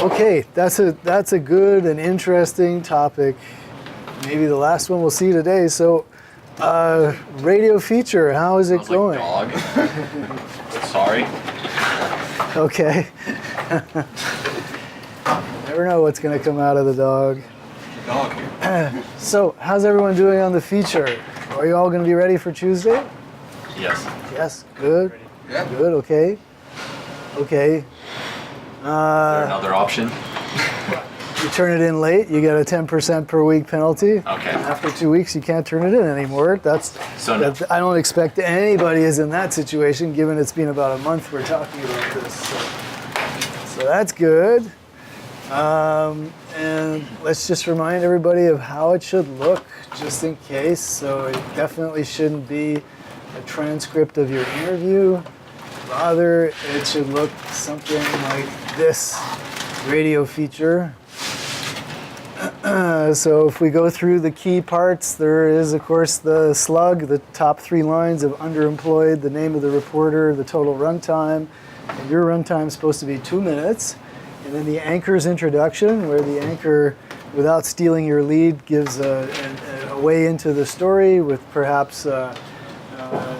Okay, that's a good and interesting topic. Maybe the last one we'll see today. So, radio feature, how is it going? Like dog. Sorry. Okay. Never know what's going to come out of the dog. Dog here. So, how's everyone doing on the feature? Are you all going to be ready for Tuesday? Yes. Yes. Good. Yeah. Good. Okay. Okay. Is there another option? You turn it in late, you get a 10% per week penalty. Okay. After 2 weeks, you can't turn it in anymore. I don't expect anybody is in that situation, given it's been about a month we're talking about this. So that's good. And let's just remind everybody of how it should look, just in case. So it definitely shouldn't be a transcript of your interview. Rather, it should look something like this radio feature. So if we go through the key parts, there is, of course, the slug, the top 3 lines of underemployed, the name of the reporter, the total runtime. And your runtime is supposed to be 2 minutes. And then the anchor's introduction, where the anchor, without stealing your lead, gives a way into the story with perhaps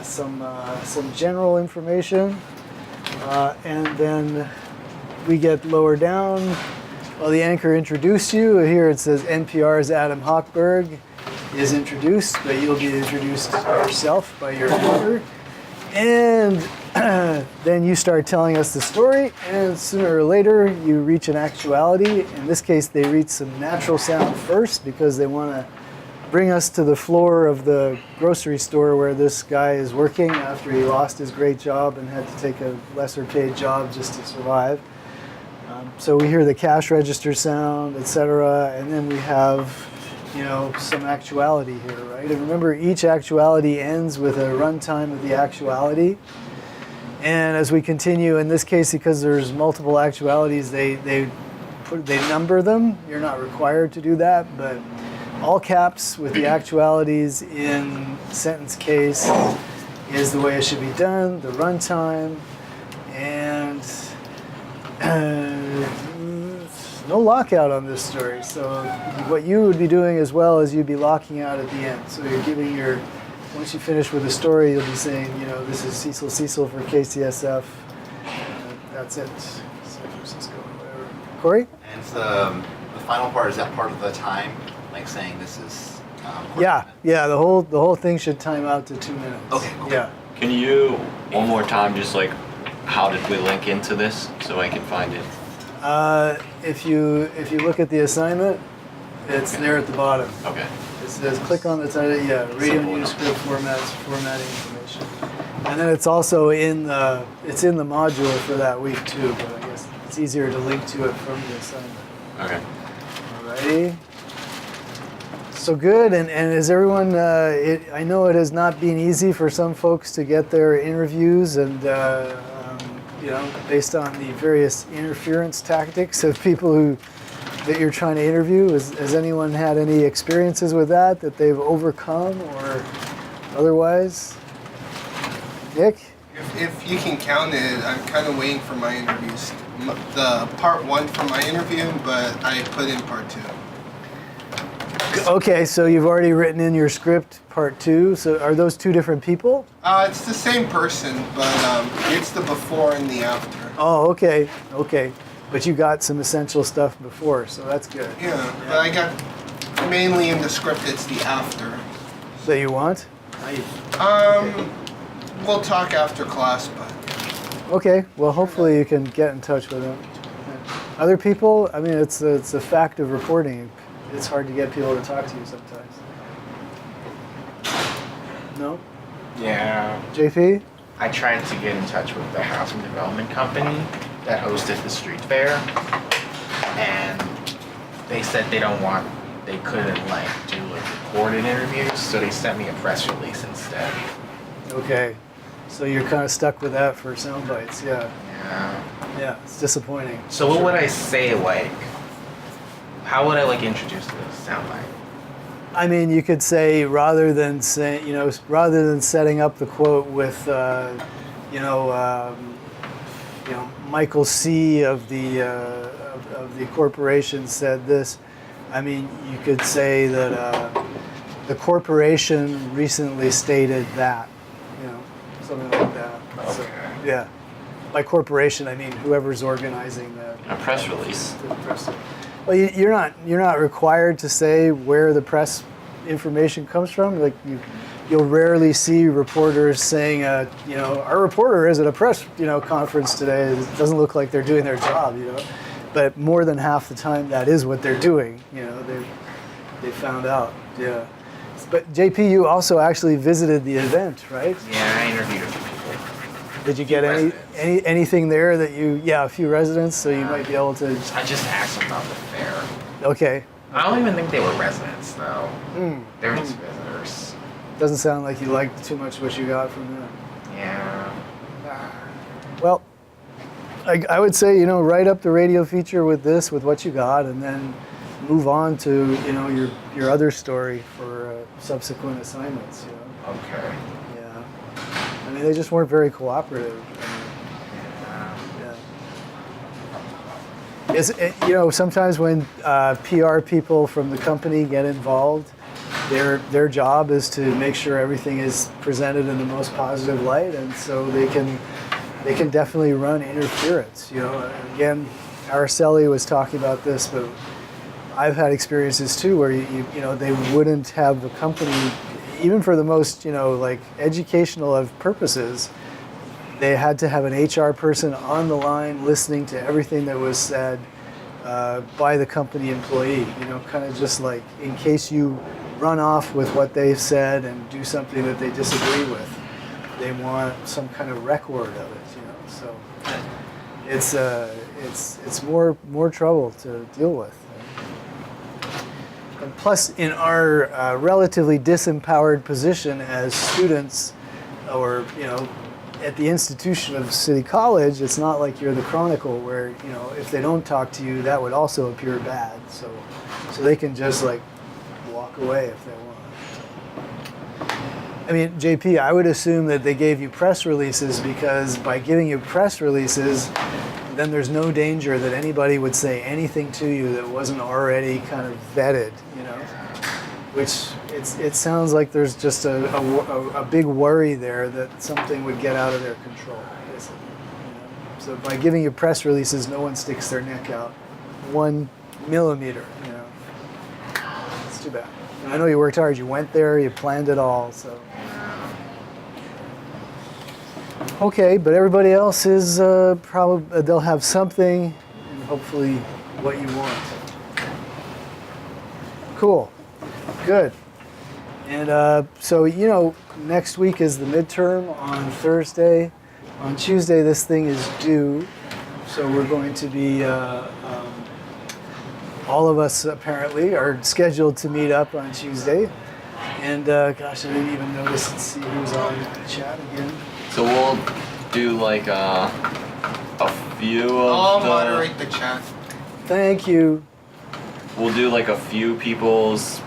some general information. And then we get lower down. Well, the anchor introduced you. Here it says NPR's Adam Hochberg is introduced, but you'll be introduced yourself by your anchor. And then you start telling us the story, and sooner or later you reach an actuality. In this case, they reach some natural sound first because they want to bring us to the floor of the grocery store where this guy is working after he lost his great job and had to take a lesser paid job just to survive. So we hear the cash register sound, etc., and then we have, some actuality here, right? And remember, each actuality ends with a runtime of the actuality. And as we continue, in this case, because there's multiple actualities, they number them. You're not required to do that, but all caps with the actualities in sentence case is the way it should be done. The runtime and. No lockout on this story. So what you would be doing as well is you'd be locking out at the end. So you're giving once you finish with the story, you'll be saying, this is Cecil for KCSF. That's it. San Francisco, whatever. Corey? And the final part, is that part of the time? Like saying this is... Yeah. The whole thing should time out to 2 minutes. Okay, cool. Yeah. Can you, one more time, just like, how did we link into this so I can find it? If you look at the assignment, it's there at the bottom. Okay. It says click on the title. Yeah, radio news script formatting information, and then it's also in the module for that week too. But I guess it's easier to link to it from the assignment. Okay. Alrighty. So good, and is everyone? I know it has not been easy for some folks to get their interviews, and based on the various interference tactics of people that you're trying to interview. Has anyone had any experiences with that they've overcome or otherwise? Nick? If you can count it, I'm kind of waiting for my interviews. The part 1 for my interview, but I put in part 2. Okay, so you've already written in your script part 2. So are those 2 different people? It's the same person, but it's the before and the after. Oh, okay. But you got some essential stuff before, so that's good. Yeah, but I got mainly in the script. It's the after. That you want? We'll talk after class, but. Okay. Well, hopefully you can get in touch with them. Other people? I mean, it's a fact of reporting. It's hard to get people to talk to you sometimes. No? Yeah. JP? I tried to get in touch with the housing development company that hosted the street fair, and they said they couldn't do recorded interviews, so they sent me a press release instead. Okay. So you're kind of stuck with that for sound bites, yeah. Yeah, it's disappointing. So what would I say, how would I introduce the soundbite? I mean, you could say rather than setting up the quote with, Michael C. of the of the corporation said this. I mean, you could say that the corporation recently stated that, you know, something like that. So, Okay. yeah. By corporation, I mean whoever's organizing the A press release. press. Well, you're not required to say where the press information comes from. Like you'll rarely see reporters saying, you know, our reporter is at a press, you know, conference today. It doesn't look like they're doing their job, you know. But more than half the time, that is what they're doing. You know, they found out. Yeah. But JP, you also actually visited the event, right? Yeah, I interviewed a few people. Did you get anything there that you? Yeah, a few residents, so you might be able to. I just asked them about the fair. Okay. I don't even think they were residents, though. Hmm. They were just visitors. Doesn't sound like you liked too much what you got from them. Yeah. Well, I would say, you know, write up the radio feature with this, with what you got, and then move on to, you know, your other story for subsequent assignments. You know. Okay. Yeah. I mean, they just weren't very cooperative. Yeah. Yeah. You know, sometimes when PR people from the company get involved, their job is to make sure everything is presented in the most positive light, and so they can definitely run interference. You know, again, Araceli was talking about this, but I've had experiences too where you know, they wouldn't have the company, even for the most, you know, like educational of purposes, they had to have an HR person on the line listening to everything that was said by the company employee, you know, kind of just like in case you run off with what they've said and do something that they disagree with, they want some kind of record of it, you know. So it's more trouble to deal with. And plus, in our relatively disempowered position as students, or, you know, at the institution of City College, it's not like you're the Chronicle where, you know, if they don't talk to you, that would also appear bad. So they can just like walk away if they want. I mean, JP, I would assume that they gave you press releases because by giving you press releases, then there's no danger that anybody would say anything to you that wasn't already kind of vetted, you know. Which it sounds like there's just a big worry there that something would get out of their control, basically. You know? So by giving you press releases, no one sticks their neck out 1 millimeter. You know, it's too bad. And I know you worked hard. You went there. You planned it all. So okay, but everybody else is probably they'll have something, and hopefully what you want. Cool. Good. And so, you know, next week is the midterm on Thursday. On Tuesday, this thing is due. So we're going to be, all of us apparently are scheduled to meet up on Tuesday. And gosh, I didn't even notice and see who's on the chat again. So we'll do like a few I'll of the... moderate the chat. Thank you. We'll do like a few people's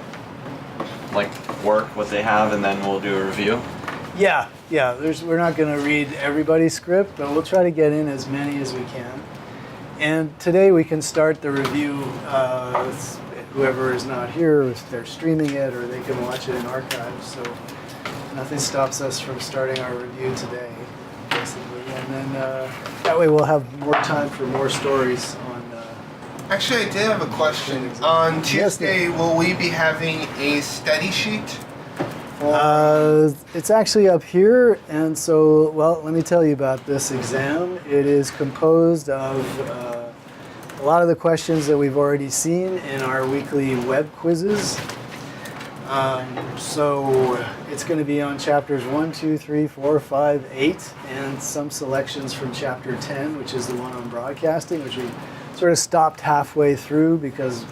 like work, what they have, and then we'll do a review. Yeah. We're not going to read everybody's script, but we'll try to get in as many as we can. And today we can start the review. Whoever is not here, if they're streaming it, or they can watch it in archives. So nothing stops us from starting our review today, basically. And then that way we'll have more time for more stories on. Actually, I did have a question. On Yes, Tuesday, will we be having a study sheet? It's actually up here, and so, well, let me tell you about this exam. It is composed of a lot of the questions that we've already seen in our weekly web quizzes. So it's going to be on chapters 1, 2, 3, 4, 5, 8, and some selections from chapter 10, which is the one on broadcasting, which we sort of stopped halfway through because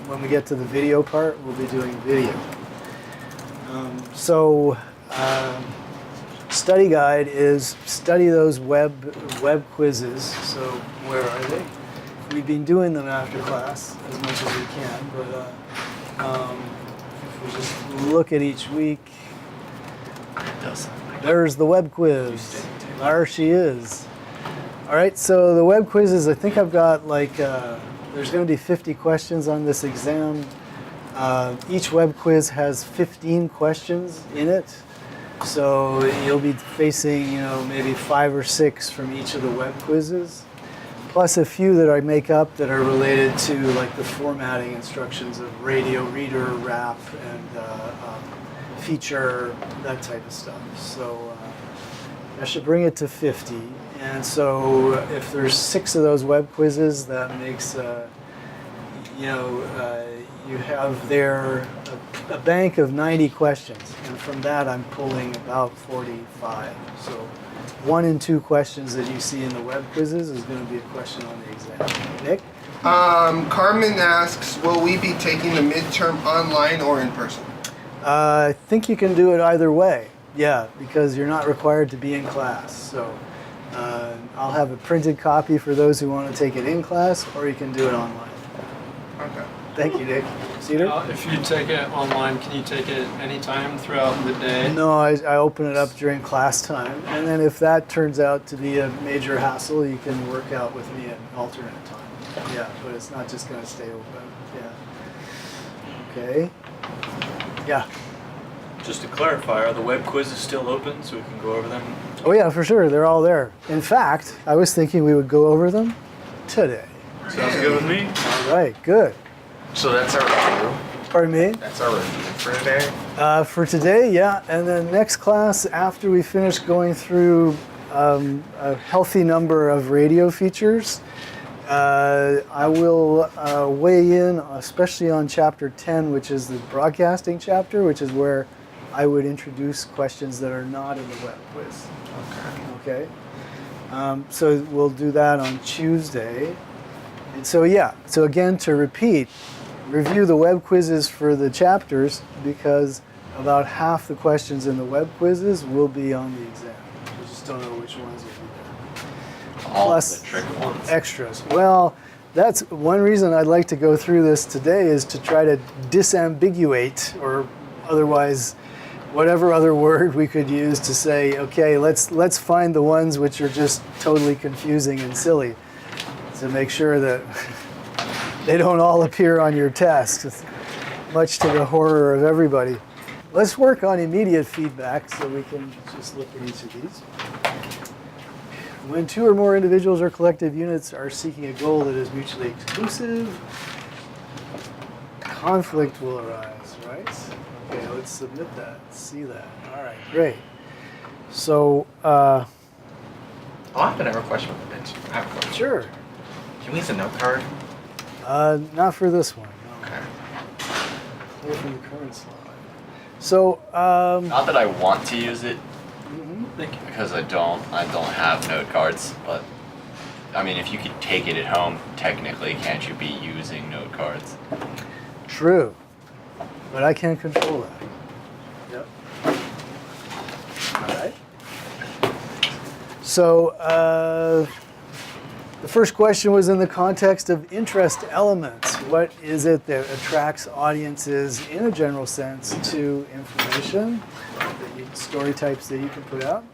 when we get to the video part, we'll be doing video. Study guide is study those web quizzes. So where are they? We've been doing them after class as much as we can, but if we just look at each week, there's the web quiz. There she is. All right, so the web quizzes, I think I've got like there's going to be 50 questions on this exam. Each web quiz has 15 questions in it. So you'll be facing, maybe 5 or 6 from each of the web quizzes, plus a few that I make up that are related to like the formatting instructions of radio, reader, wrap, and feature, that type of stuff. So I should bring it to 50. And so if there's 6 of those web quizzes, that makes, you have there a bank of 90 questions. And from that, I'm pulling about 45. So 1 and 2 questions that you see in the web quizzes is going to be a question on the exam. Nick? Carmen asks, will we be taking the midterm online or in person? I think you can do it either way. Yeah, because you're not required to be in class. So I'll have a printed copy for those who want to take it in class, or you can do it online. Okay. Thank you, Nick. Cedar? If you take it online, can you take it anytime throughout the day? No, I open it up during class time, and then if that turns out to be a major hassle, you can work out with me at an alternate time. Yeah, but it's not just going to stay open. Yeah. Okay. Yeah. Just to clarify, are the web quizzes still open so we can go over them? Oh yeah, for sure. They're all there. In fact, I was thinking we would go over them today. Sounds good with me. All right, good. So that's our review. Pardon me? That's our review for today. For today, yeah. And then next class, after we finish going through a healthy number of radio features, I will weigh in, especially on Chapter 10, which is the broadcasting chapter, which is where I would introduce questions that are not in the web quiz. Okay. So we'll do that on Tuesday. And so, yeah. So again, to repeat, review the web quizzes for the chapters, because about half the questions in the web quizzes will be on the exam. We just don't know which ones will be there. All Plus the trick ones. extras. Well, that's one reason I'd like to go through this today, is to try to disambiguate, or otherwise whatever other word we could use to say, okay, let's find the ones which are just totally confusing and silly, to make sure that they don't all appear on your test, much to the horror of everybody. Let's work on immediate feedback, so we can just look at each of these. When 2 or more individuals or collective units are seeking a goal that is mutually exclusive, conflict will arise, right? Okay, let's submit that, see that. All right, great. So, Oh, I have another question with the bench. I have a question. sure. Can we use a note card? Not for this one, no. Okay. Clear from the current slide. So, Not that I want to use it, mhm. because I don't have note cards, but I mean, if you could take it at home, technically, can't you be using note cards? True, but I can't control that. Yep. All right. So, the first question was in the context of interest elements. What is it that attracts audiences, in a general sense, to information? Story types that you can put out?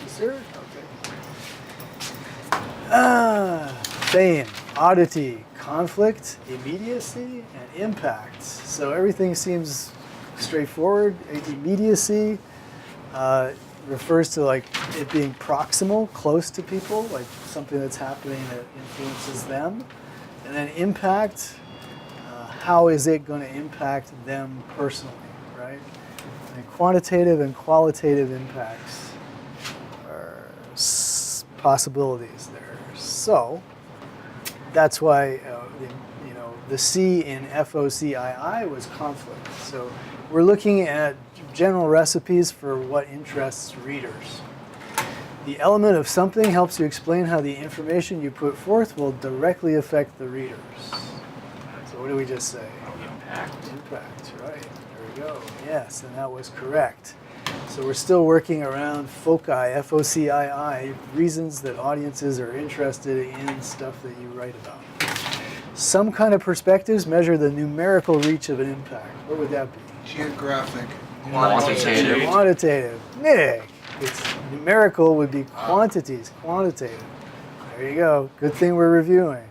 Sir? Okay. Fame, oddity, conflict, immediacy, and impact. So everything seems straightforward. Immediacy refers to like it being proximal, close to people, like something that's happening that influences them. And then impact, how is it going to impact them personally, right? And quantitative and qualitative impacts are possibilities there. So that's why the C in FOCII was conflict. So we're looking at general recipes for what interests readers. The element of something helps you explain how the information you put forth will directly affect the readers. So what did we just say? Impact. Impact, right. There we go. Yes, and that was correct. So we're still working around foci, F-O-C-I-I, reasons that audiences are interested in stuff that you write about. Some kind of perspectives measure the numerical reach of an impact. What would that be? Geographic. Quantitative. Quantitative. Nick. It's numerical would be quantities, quantitative. There you go. Good thing we're reviewing.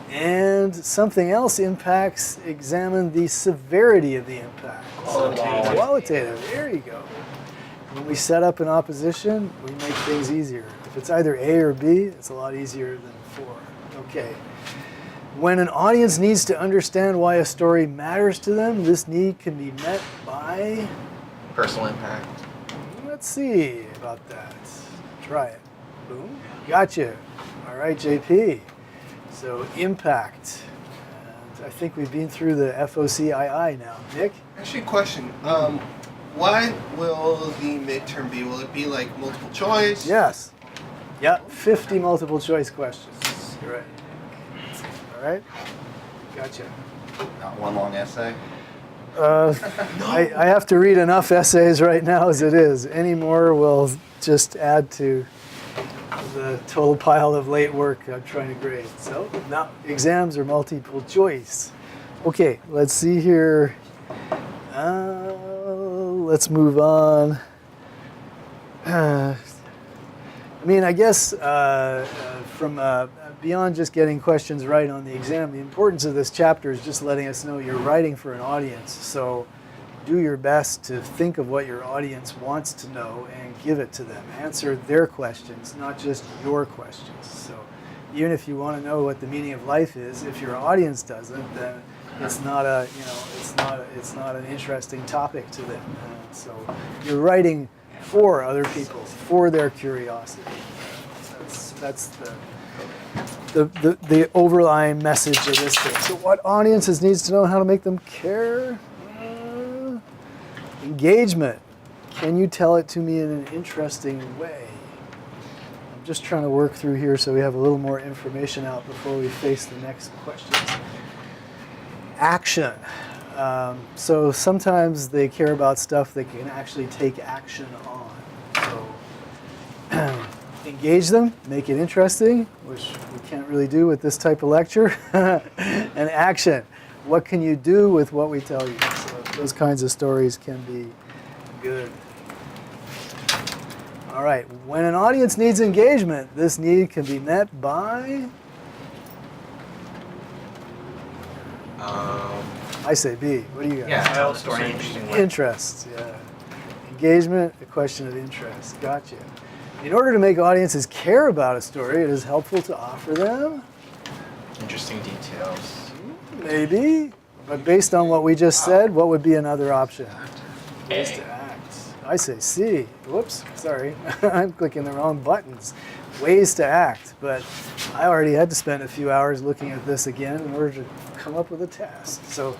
And something else impacts, examine the severity of the impact. Qualitative, there you go. When we set up an opposition, we make things easier. If it's either A or B, it's a lot easier than 4. Okay. When an audience needs to understand why a story matters to them, this need can be met by... Personal impact. Let's see about that. Try it. Boom. Gotcha. All right, JP. So impact. And I think we've been through the FOCII now. Nick? Actually, question. What will the midterm be? Will it be like multiple choice? Yes. Yep. 50 multiple choice questions. You're right. All right. Gotcha. Not one long essay. I have to read enough essays right now as it is. Any more will just add to the total pile of late work I'm trying to grade. So now exams are multiple choice. Okay, let's see here. Let's move on. I mean, I guess from beyond just getting questions right on the exam, the importance of this chapter is just letting us know you're writing for an audience. So do your best to think of what your audience wants to know and give it to them. Answer their questions, not just your questions. So even if you want to know what the meaning of life is, if your audience doesn't, then it's not a, it's not an interesting topic to them. So you're writing for other people, for their curiosity. That's the overlying message of this thing. So what audiences needs to know how to make them care? Engagement. Can you tell it to me in an interesting way? I'm just trying to work through here so we have a little more information out before we face the next questions. Action. So sometimes they care about stuff they can actually take action on. So engage them, make it interesting, which we can't really do with this type of lecture. And action. What can you do with what we tell you? So those kinds of stories can be good. All right. When an audience needs engagement, this need can be met by... I say B. What do you got? Yeah, Tell tell story in an interesting way. Interest, yeah. Engagement, a question of interest. Gotcha. In order to make audiences care about a story, it is helpful to offer them... Interesting details. Maybe. But based on what we just said, what would be another option? Ways A. to act. I say C. Whoops, sorry. I'm clicking the wrong buttons. Ways to act. But I already had to spend a few hours looking at this again in order to come up with a task. So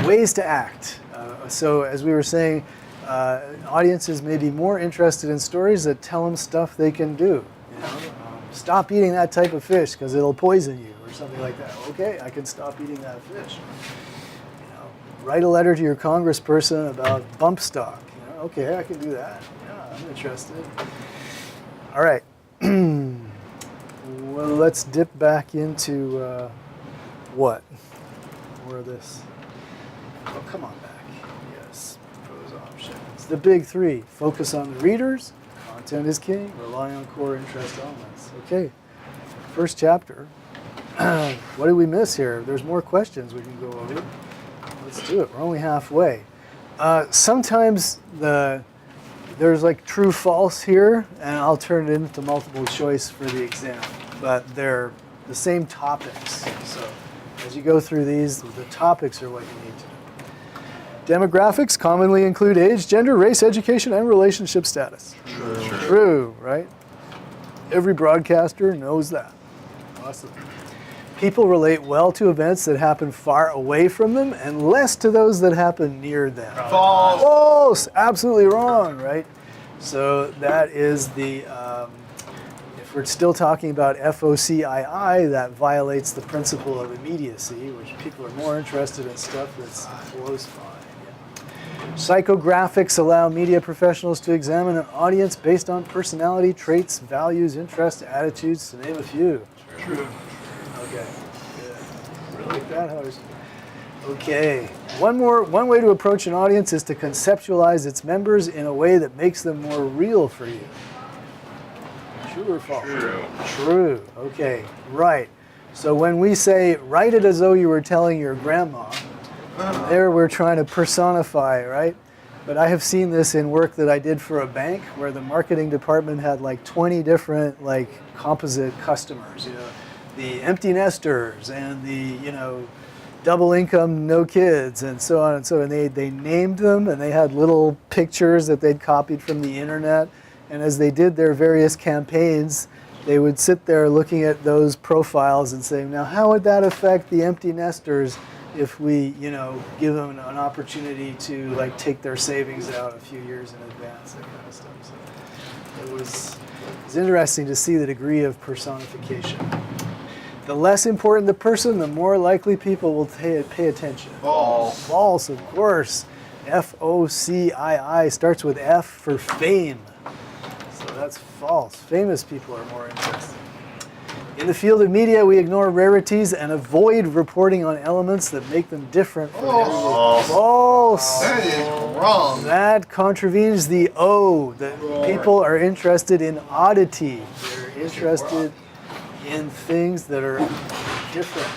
ways to act. So as we were saying, audiences may be more interested in stories that tell them stuff they can do. You know? Stop eating that type of fish because it'll poison you or something like that. Okay, I can stop eating that fish. You know, write a letter to your congressperson about bump stock. You know, okay, I can do that. Yeah, I'm interested. All right. Well, let's dip back into what? Or this? Oh, come on back. Yes, propose options. The big 3. Focus on the readers. Content is king. Rely on core interest elements. Okay. First chapter. What did we miss here? There's more questions we can go over. Let's do it. We're only halfway. Sometimes there's like true false here, and I'll turn it into multiple choice for the exam. But they're the same topics. So as you go through these, the topics are what you need to know. Demographics commonly include age, gender, race, education, and relationship status. True, right? Every broadcaster knows that. Awesome. People relate well to events that happen far away from them and less to those that happen near them. False. False! Absolutely wrong, right? So that is the, if we're still talking about FOCII, that violates the principle of immediacy, which people are more interested in stuff that's close by. Psychographics allow media professionals to examine an audience based on personality, traits, values, interests, attitudes, to name a few. True. Okay. Good. Really like that, Howard? Okay. One way to approach an audience is to conceptualize its members in a way that makes them more real for you. True or false? True. True. Okay. Right. So when we say, write it as though you were telling your grandma, there we're trying to personify, right? But I have seen this in work that I did for a bank where the marketing department had like 20 different like composite customers, the empty nesters and the, double income, no kids, and so on and so on. And they named them, and they had little pictures that they'd copied from the internet. And as they did their various campaigns, they would sit there looking at those profiles and saying, now how would that affect the empty nesters if we, give them an opportunity to like take their savings out a few years in advance, that kind of stuff. So it was interesting to see the degree of personification. The less important the person, the more likely people will pay attention. False. False, of course. F-O-C-I-I starts with F for fame. So that's false. Famous people are more interesting. In the field of media, we ignore rarities and avoid reporting on elements that make them different from everyone. False. That is wrong. That contravenes the O, that people are interested in oddity. They're interested in things that are different.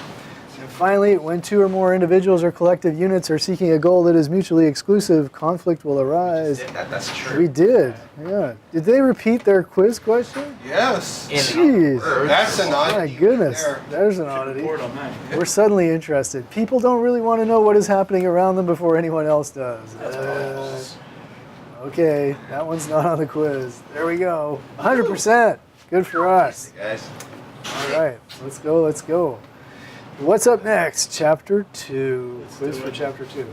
And finally, when two or more individuals or collective units are seeking a goal that is mutually exclusive, conflict will arise. That's true. We did, yeah. Did they repeat their quiz question? Yes. Jeez. That's an oddity. My goodness, There. there's an oddity. Report on that. We're suddenly interested. People don't really want to know what is happening around them before anyone else does. Okay, that one's not on the quiz. There we go. 100%. Good for us. Guys. All right, let's go. What's up next? Chapter 2. Quiz for Chapter 2.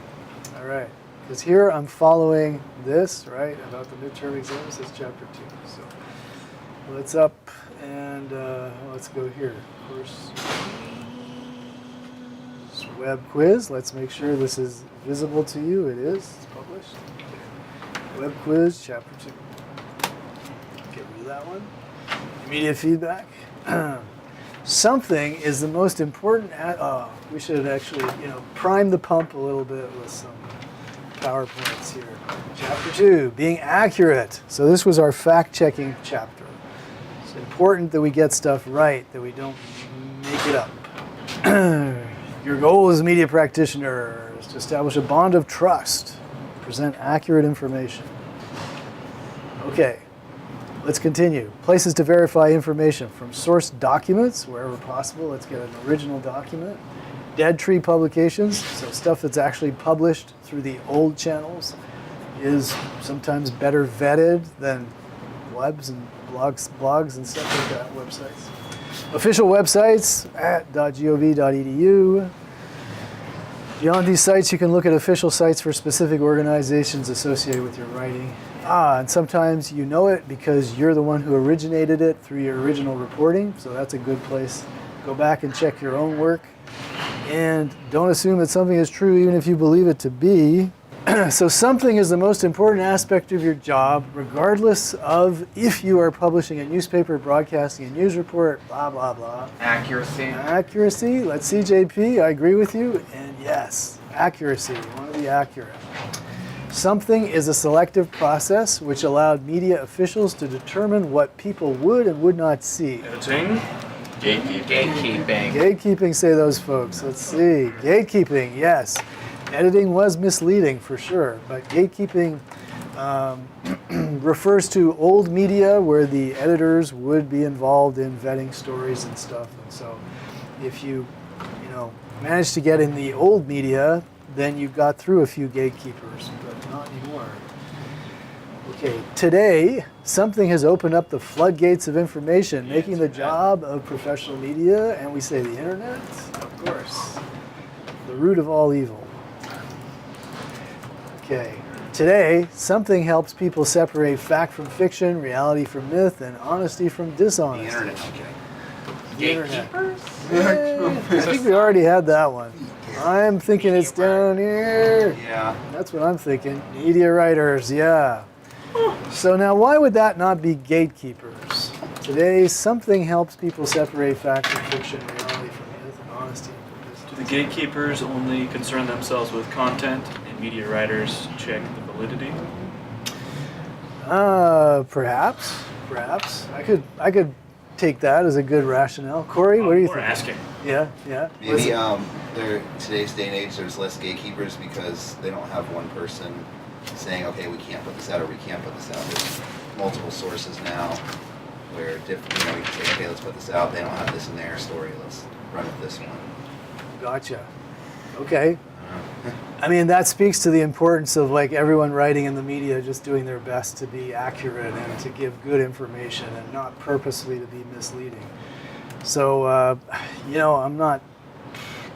All right, because here I'm following this, right, about the midterm exams. It's Chapter 2. So let's up and let's go here. Course web quiz. Let's make sure this is visible to you. It is. It's published. Web quiz, Chapter 2. Get rid of that one. Immediate feedback. Something is the most important. We should actually, prime the pump a little bit with some PowerPoints here. Chapter 2, being accurate. So this was our fact-checking chapter. It's important that we get stuff right, that we don't make it up. Your goal as a media practitioner is to establish a bond of trust, present accurate information. Okay. Let's continue. Places to verify information from source documents, wherever possible. Let's get an original document. Dead tree publications, so stuff that's actually published through the old channels, is sometimes better vetted than webs and blogs and stuff like that, websites. Official websites at .gov.edu. Beyond these sites, you can look at official sites for specific organizations associated with your writing. And sometimes you know it because you're the one who originated it through your original reporting, so that's a good place. Go back and check your own work. And don't assume that something is true even if you believe it to be. So something is the most important aspect of your job, regardless of if you are publishing a newspaper, broadcasting a news report, blah, blah, blah. Accuracy. Accuracy. Let's see, JP. I agree with you. And yes, accuracy. You want to be accurate. Something is a selective process which allowed media officials to determine what people would and would not see. Editing. Gatekeeping. Gatekeeping, say those folks. Let's see. Gatekeeping, yes. Editing was misleading for sure, but gatekeeping refers to old media where the editors would be involved in vetting stories and stuff. And so if you manage to get in the old media, then you've got through a few gatekeepers, but not anymore. Okay, today, something has opened up the floodgates of information, making the job of professional media, and we say the internet, of course, the root of all evil. Okay, today, something helps people separate fact from fiction, reality from myth, and honesty from The dishonesty. internet, I'm kidding. The internet. Yeah, I think we already had that one. I'm thinking it's down here. Yeah. That's what I'm thinking. Media writers, yeah. So now why would that not be gatekeepers? Today, something helps people separate fact from fiction, reality from myth, and honesty from Do dishonesty. the gatekeepers only concern themselves with content and media writers check the validity? Perhaps. I could take that as a good rationale. Corey, what do you We're think? asking. Yeah, yeah. Maybe today's day and age there's less gatekeepers because they don't have one person saying, okay, we can't put this out or we can't put this out. There's multiple sources now where different, you can say, okay, let's put this out. They don't have this in their story. Let's run with this one. Gotcha. Okay. I mean, that speaks to the importance of like everyone writing in the media just doing their best to be accurate and to give good information and not purposely to be misleading. So, I'm not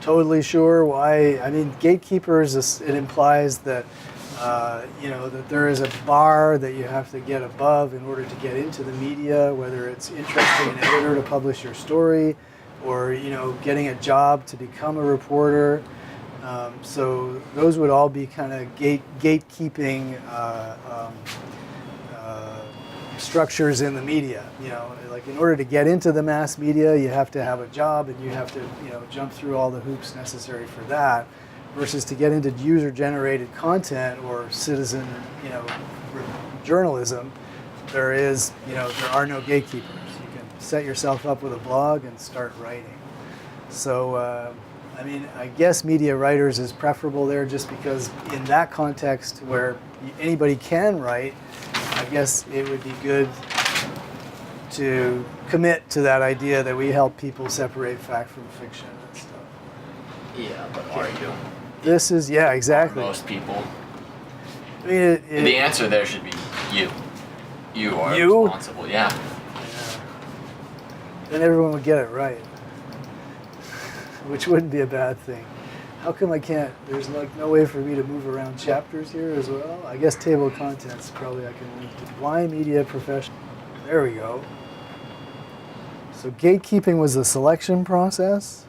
totally sure why. I mean, gatekeepers, it implies that, that there is a bar that you have to get above in order to get into the media, whether it's interesting an editor to publish your story or, getting a job to become a reporter. So those would all be kind of gatekeeping structures in the media. Like in order to get into the mass media, you have to have a job and you have to, jump through all the hoops necessary for that. Versus to get into user-generated content or citizen, journalism, there are no gatekeepers. You can set yourself up with a blog and start writing. So. I guess media writers is preferable there just because in that context where anybody can write, I guess it would be good to commit to that idea that we help people separate fact from fiction and stuff. Yeah, but are you? This is, yeah, exactly. Most people. I mean, The answer there should be you. You are You? responsible, yeah. Then everyone would get it right. Which wouldn't be a bad thing. How come I can't, there's like no way for me to move around chapters here as well? I guess table of contents probably I can link to. Why media professional? There we go. So gatekeeping was the selection process.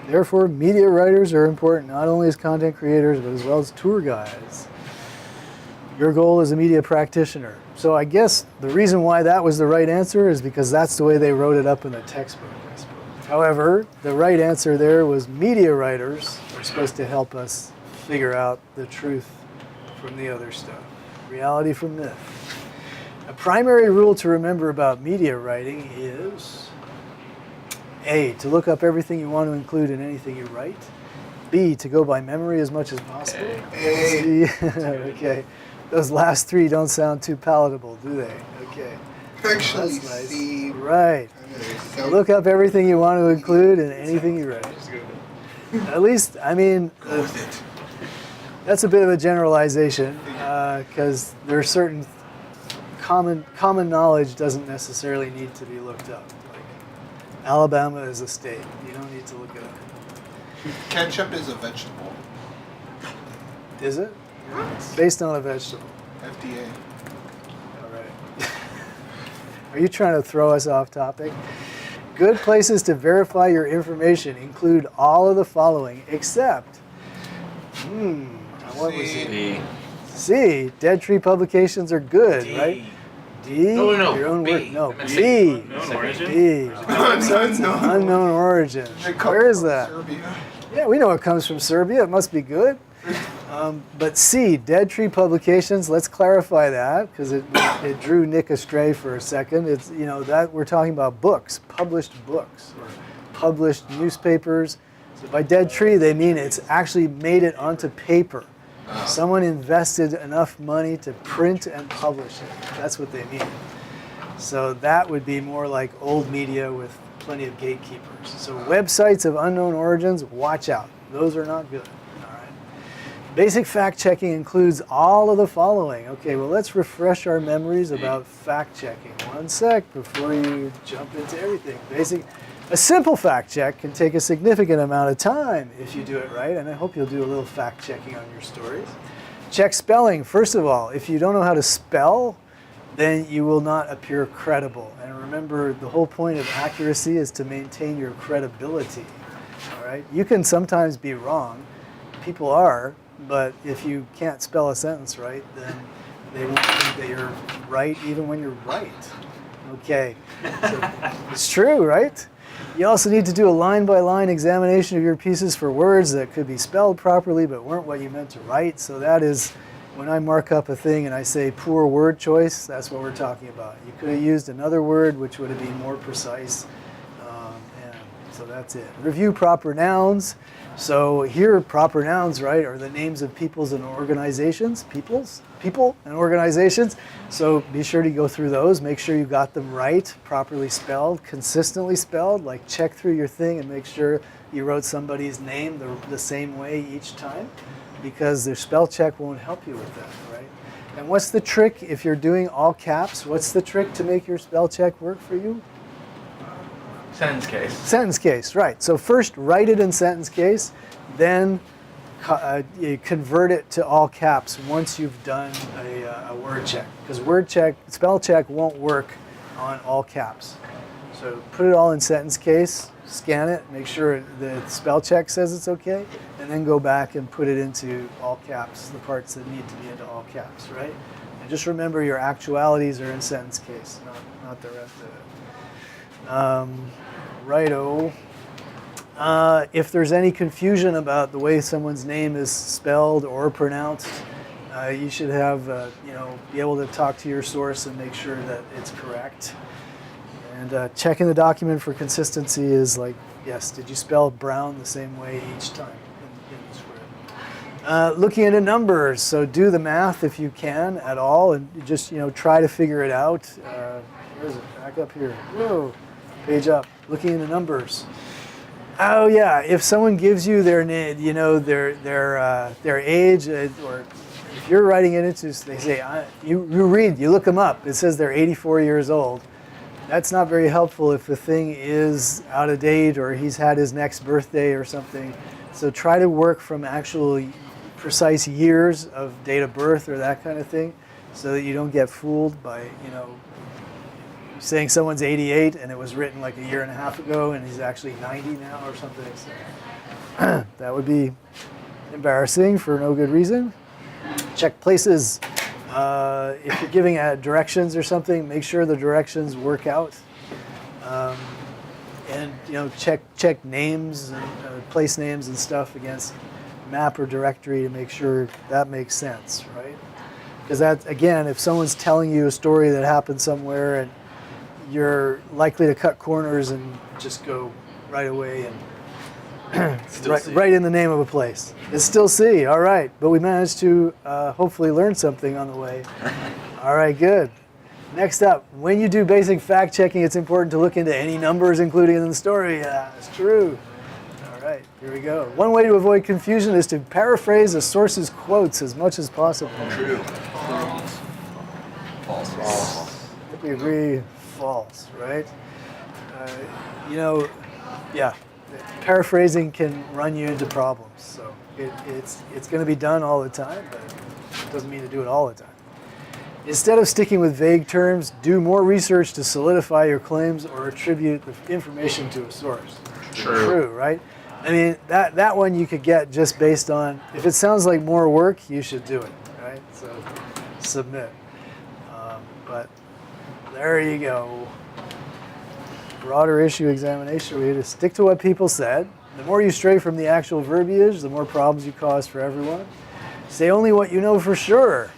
Therefore, media writers are important not only as content creators, but as well as tour guides. Your goal as a media practitioner. So I guess the reason why that was the right answer is because that's the way they wrote it up in the textbook, I suppose. However, the right answer there was media writers are supposed to help us figure out the truth from the other stuff, reality from myth. A primary rule to remember about media writing is A, to look up everything you want to include in anything you write. B, to go by memory as much as possible. A. C, okay. Those last three don't sound too palatable, do they? Okay. Actually, That's nice. C. Right. Look up everything you want to include in anything you write. At least, Go with it. that's a bit of a generalization because there are certain common knowledge doesn't necessarily need to be looked up. Like Alabama is a state. You don't need to look it up. Ketchup is a vegetable. Is it? It's based on a vegetable. FDA. All right. Are you trying to throw us off topic? Good places to verify your information include all of the following, except, what was it? The C. Dead Tree publications are good, D. right? D. No, Your own B. work. No, I meant B. Unknown origin? B. Unknown origin. Where is that? Serbia. Yeah, we know it comes from Serbia. It must be good. But C, Dead Tree Publications. Let's clarify that because it drew Nick astray for a second. It's that we're talking about books, published books, or published newspapers. So by Dead Tree, they mean it's actually made it onto paper. Someone invested enough money to print and publish it. That's what they mean. So that would be more like old media with plenty of gatekeepers. So websites of unknown origins, watch out. Those are not good. All right. Basic fact checking includes all of the following. Okay, well let's refresh our memories about fact checking. One sec before you jump into everything. A simple fact check can take a significant amount of time if you do it right, and I hope you'll do a little fact checking on your stories. Check spelling. First of all, if you don't know how to spell, then you will not appear credible. And remember, the whole point of accuracy is to maintain your credibility. All right? You can sometimes be wrong. People are, but if you can't spell a sentence right, then they won't think that you're right even when you're right. Okay. So, it's true, right? You also need to do a line-by-line examination of your pieces for words that could be spelled properly but weren't what you meant to write. So that is when I mark up a thing and I say poor word choice, that's what we're talking about. You could have used another word which would have been more precise. And so that's it. Review proper nouns. So here, proper nouns, right, are the names of peoples and organizations. People and organizations. So be sure to go through those. Make sure you got them right, properly spelled, consistently spelled. Like check through your thing and make sure you wrote somebody's name the same way each time, because their spell check won't help you with that, right? And what's the trick if you're doing all caps? What's the trick to make your spell check work for you? Sentence case. Sentence case, right. So first write it in sentence case, then you convert it to all caps once you've done a word check. Because spell check won't work on all caps. So put it all in sentence case, scan it, make sure the spell check says it's okay, and then go back and put it into all caps, the parts that need to be into all caps, right? And just remember your actualities are in sentence case, not the rest of it. Righto. If there's any confusion about the way someone's name is spelled or pronounced, you should have, be able to talk to your source and make sure that it's correct. And checking the document for consistency is like, yes, did you spell brown the same way each time in the script? Looking into numbers, so do the math if you can at all, and just try to figure it out. Where is it? Back up here. Whoa, page up. Looking into numbers. Oh yeah, if someone gives you their name, their age, or if you're writing it into, they say you look them up. It says they're 84 years old. That's not very helpful if the thing is out of date or he's had his next birthday or something. So try to work from actual precise years of date of birth or that kind of thing, so that you don't get fooled by saying someone's 88 and it was written like a year and a half ago and he's actually 90 now or something. So that would be embarrassing for no good reason. Check places. If you're giving directions or something, make sure the directions work out. And check names and place names and stuff against map or directory to make sure that makes sense, right? Because that, again, if someone's telling you a story that happened somewhere and you're likely to cut corners and just go right away and right in the name of a place. It's still C, all right. But we managed to hopefully learn something on the way. All right, good. Next up, when you do basic fact checking, it's important to look into any numbers included in the story. Yeah, that's true. All right, here we go. One way to avoid confusion is to paraphrase a source's quotes as much as possible. True. False. I think we agree. False, right? Yeah, paraphrasing can run you into problems. So it's going to be done all the time, but it doesn't mean to do it all the time. Instead of sticking with vague terms, do more research to solidify your claims or attribute the information to a source. True, right? I mean, that one you could get just based on, if it sounds like more work, you should do it, right? So submit. But there you go. Broader issue examination. We had to stick to what people said. The more you stray from the actual verbiage, the more problems you cause for everyone. Say only what you know for sure.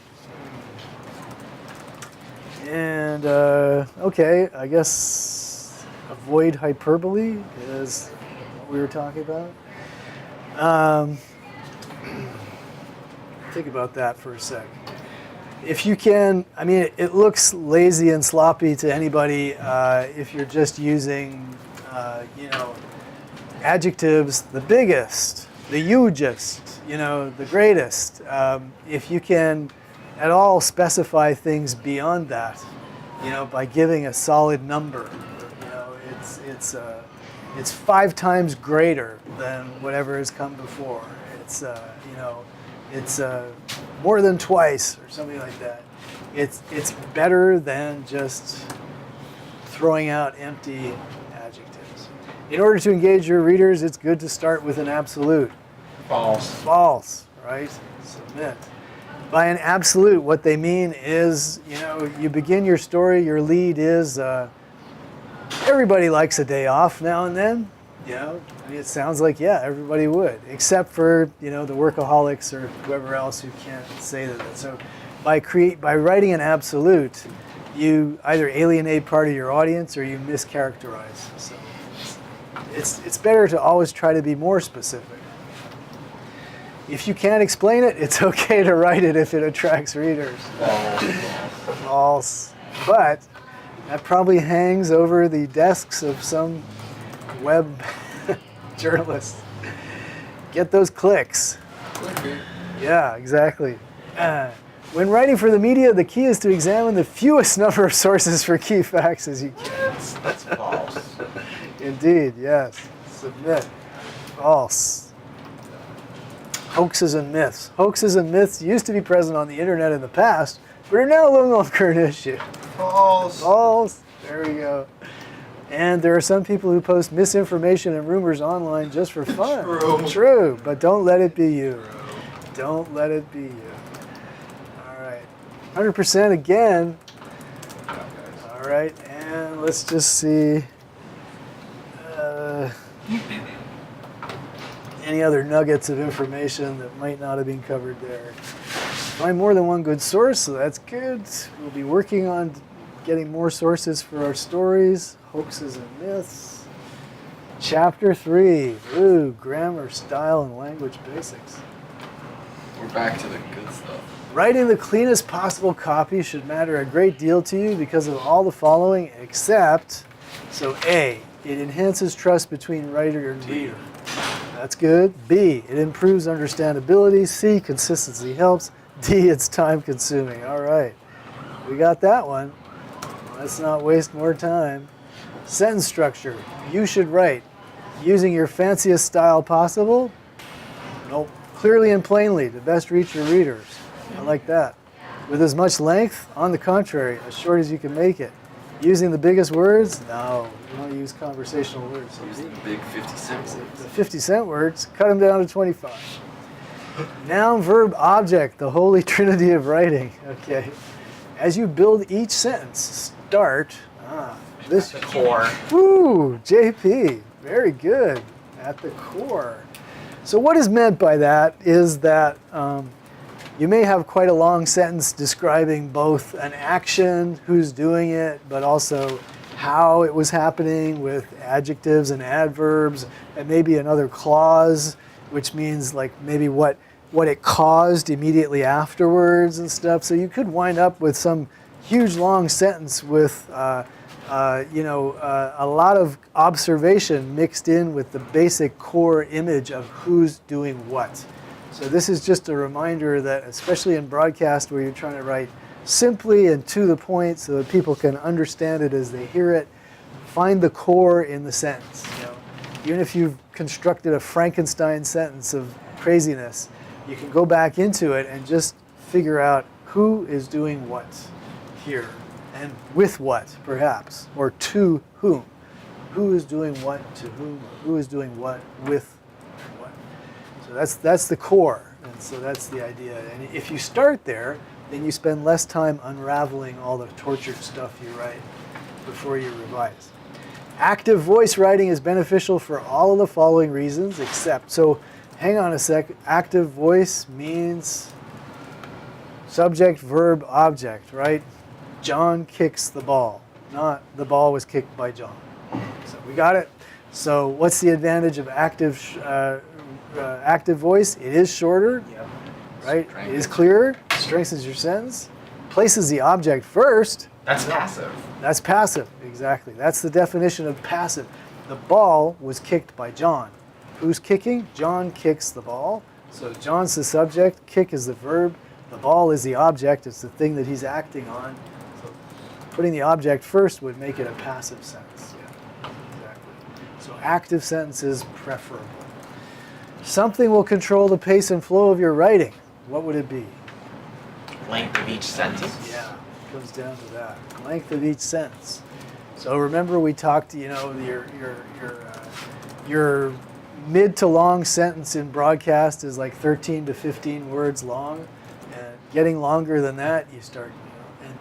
And, okay, I guess avoid hyperbole is what we were talking about. Think about that for a sec. If you can, I mean, it looks lazy and sloppy to anybody if you're just using, adjectives, the biggest, the hugest, the greatest. If you can at all specify things beyond that, by giving a solid number, it's 5 times greater than whatever has come before. It's more than twice or something like that. It's better than just throwing out empty adjectives. In order to engage your readers, it's good to start with an absolute. False. False, right? Submit. By an absolute, what they mean is, you begin your story, your lead is, everybody likes a day off now and then, You know, I mean, it sounds like, yeah, everybody would, except for, you know, the workaholics or whoever else who can't say that. So by writing an absolute, you either alienate part of your audience or you mischaracterize. So it's better to always try to be more specific. If you can't explain it, it's okay to write it if it attracts readers. False. But that probably hangs over the desks of some web journalists. Get those clicks. Yeah, exactly. When writing for the media, the key is to examine the fewest number of sources for key facts as you can. That's false. Indeed, yes. Submit. False. Hoaxes and myths. Hoaxes and myths used to be present on the internet in the past, but are now no longer an issue. False. False. There we go. And there are some people who post misinformation and rumors online just for fun. True. True, but don't let it be you. Don't let it be you. All right. 100% again. All right, and let's just see. Any other nuggets of information that might not have been covered there. Find more than one good source, so that's good. We'll be working on getting more sources for our stories, hoaxes and myths. Chapter 3, ooh, grammar, style, and language basics. We're back to the good stuff. Writing the cleanest possible copy should matter a great deal to you because of all the following, except, so A, it enhances trust between writer and reader. That's good. B, it improves understandability. C, consistency helps. D, it's time consuming. All right, we got that one. Let's not waste more time. Sentence structure. You should write using your fanciest style possible. Nope. Clearly and plainly to best reach your readers. I like that. With as much length, on the contrary, as short as you can make it. Using the biggest words? No, you want to use conversational words. Use the big 50-cent words. The 50-cent words, cut them down to 25. Noun, verb, object, the holy trinity of writing. Okay. As you build each sentence, start, this Core. Ooh, JP, very good, at the core. So what is meant by that is that you may have quite a long sentence describing both an action, who's doing it, but also how it was happening with adjectives and adverbs, and maybe another clause, which means like maybe what it caused immediately afterwards and stuff. So you could wind up with some huge long sentence with a lot of observation mixed in with the basic core image of who's doing what. So this is just a reminder that, especially in broadcast where you're trying to write simply and to the point so that people can understand it as they hear it, find the core in the sentence. You know? Even if you've constructed a Frankenstein sentence of craziness, you can go back into it and just figure out who is doing what here and with what, perhaps, or to whom. Who is doing what to whom, or who is doing what with what. So that's the core, and so that's the idea. And if you start there, then you spend less time unraveling all the tortured stuff you write before you revise. Active voice writing is beneficial for all of the following reasons, except, so hang on a sec, active voice means subject, verb, object, right? John kicks the ball, not the ball was kicked by John. So we got it. So what's the advantage of active voice? It is shorter, right? It is clearer, strengthens your sentence, places the object first. That's passive. That's passive, exactly. That's the definition of passive. The ball was kicked by John. Who's kicking? John kicks the ball. So John's the subject, kick is the verb, the ball is the object, it's the thing that he's acting on. So putting the object first would make it a passive sentence. Yeah, exactly. So active sentence is preferable. Something will control the pace and flow of your writing. What would it be? Length of each sentence. Yeah, it comes down to that. Length of each sentence. So remember we talked, your mid to long sentence in broadcast is like 13 to 15 words long. And getting longer than that, you start,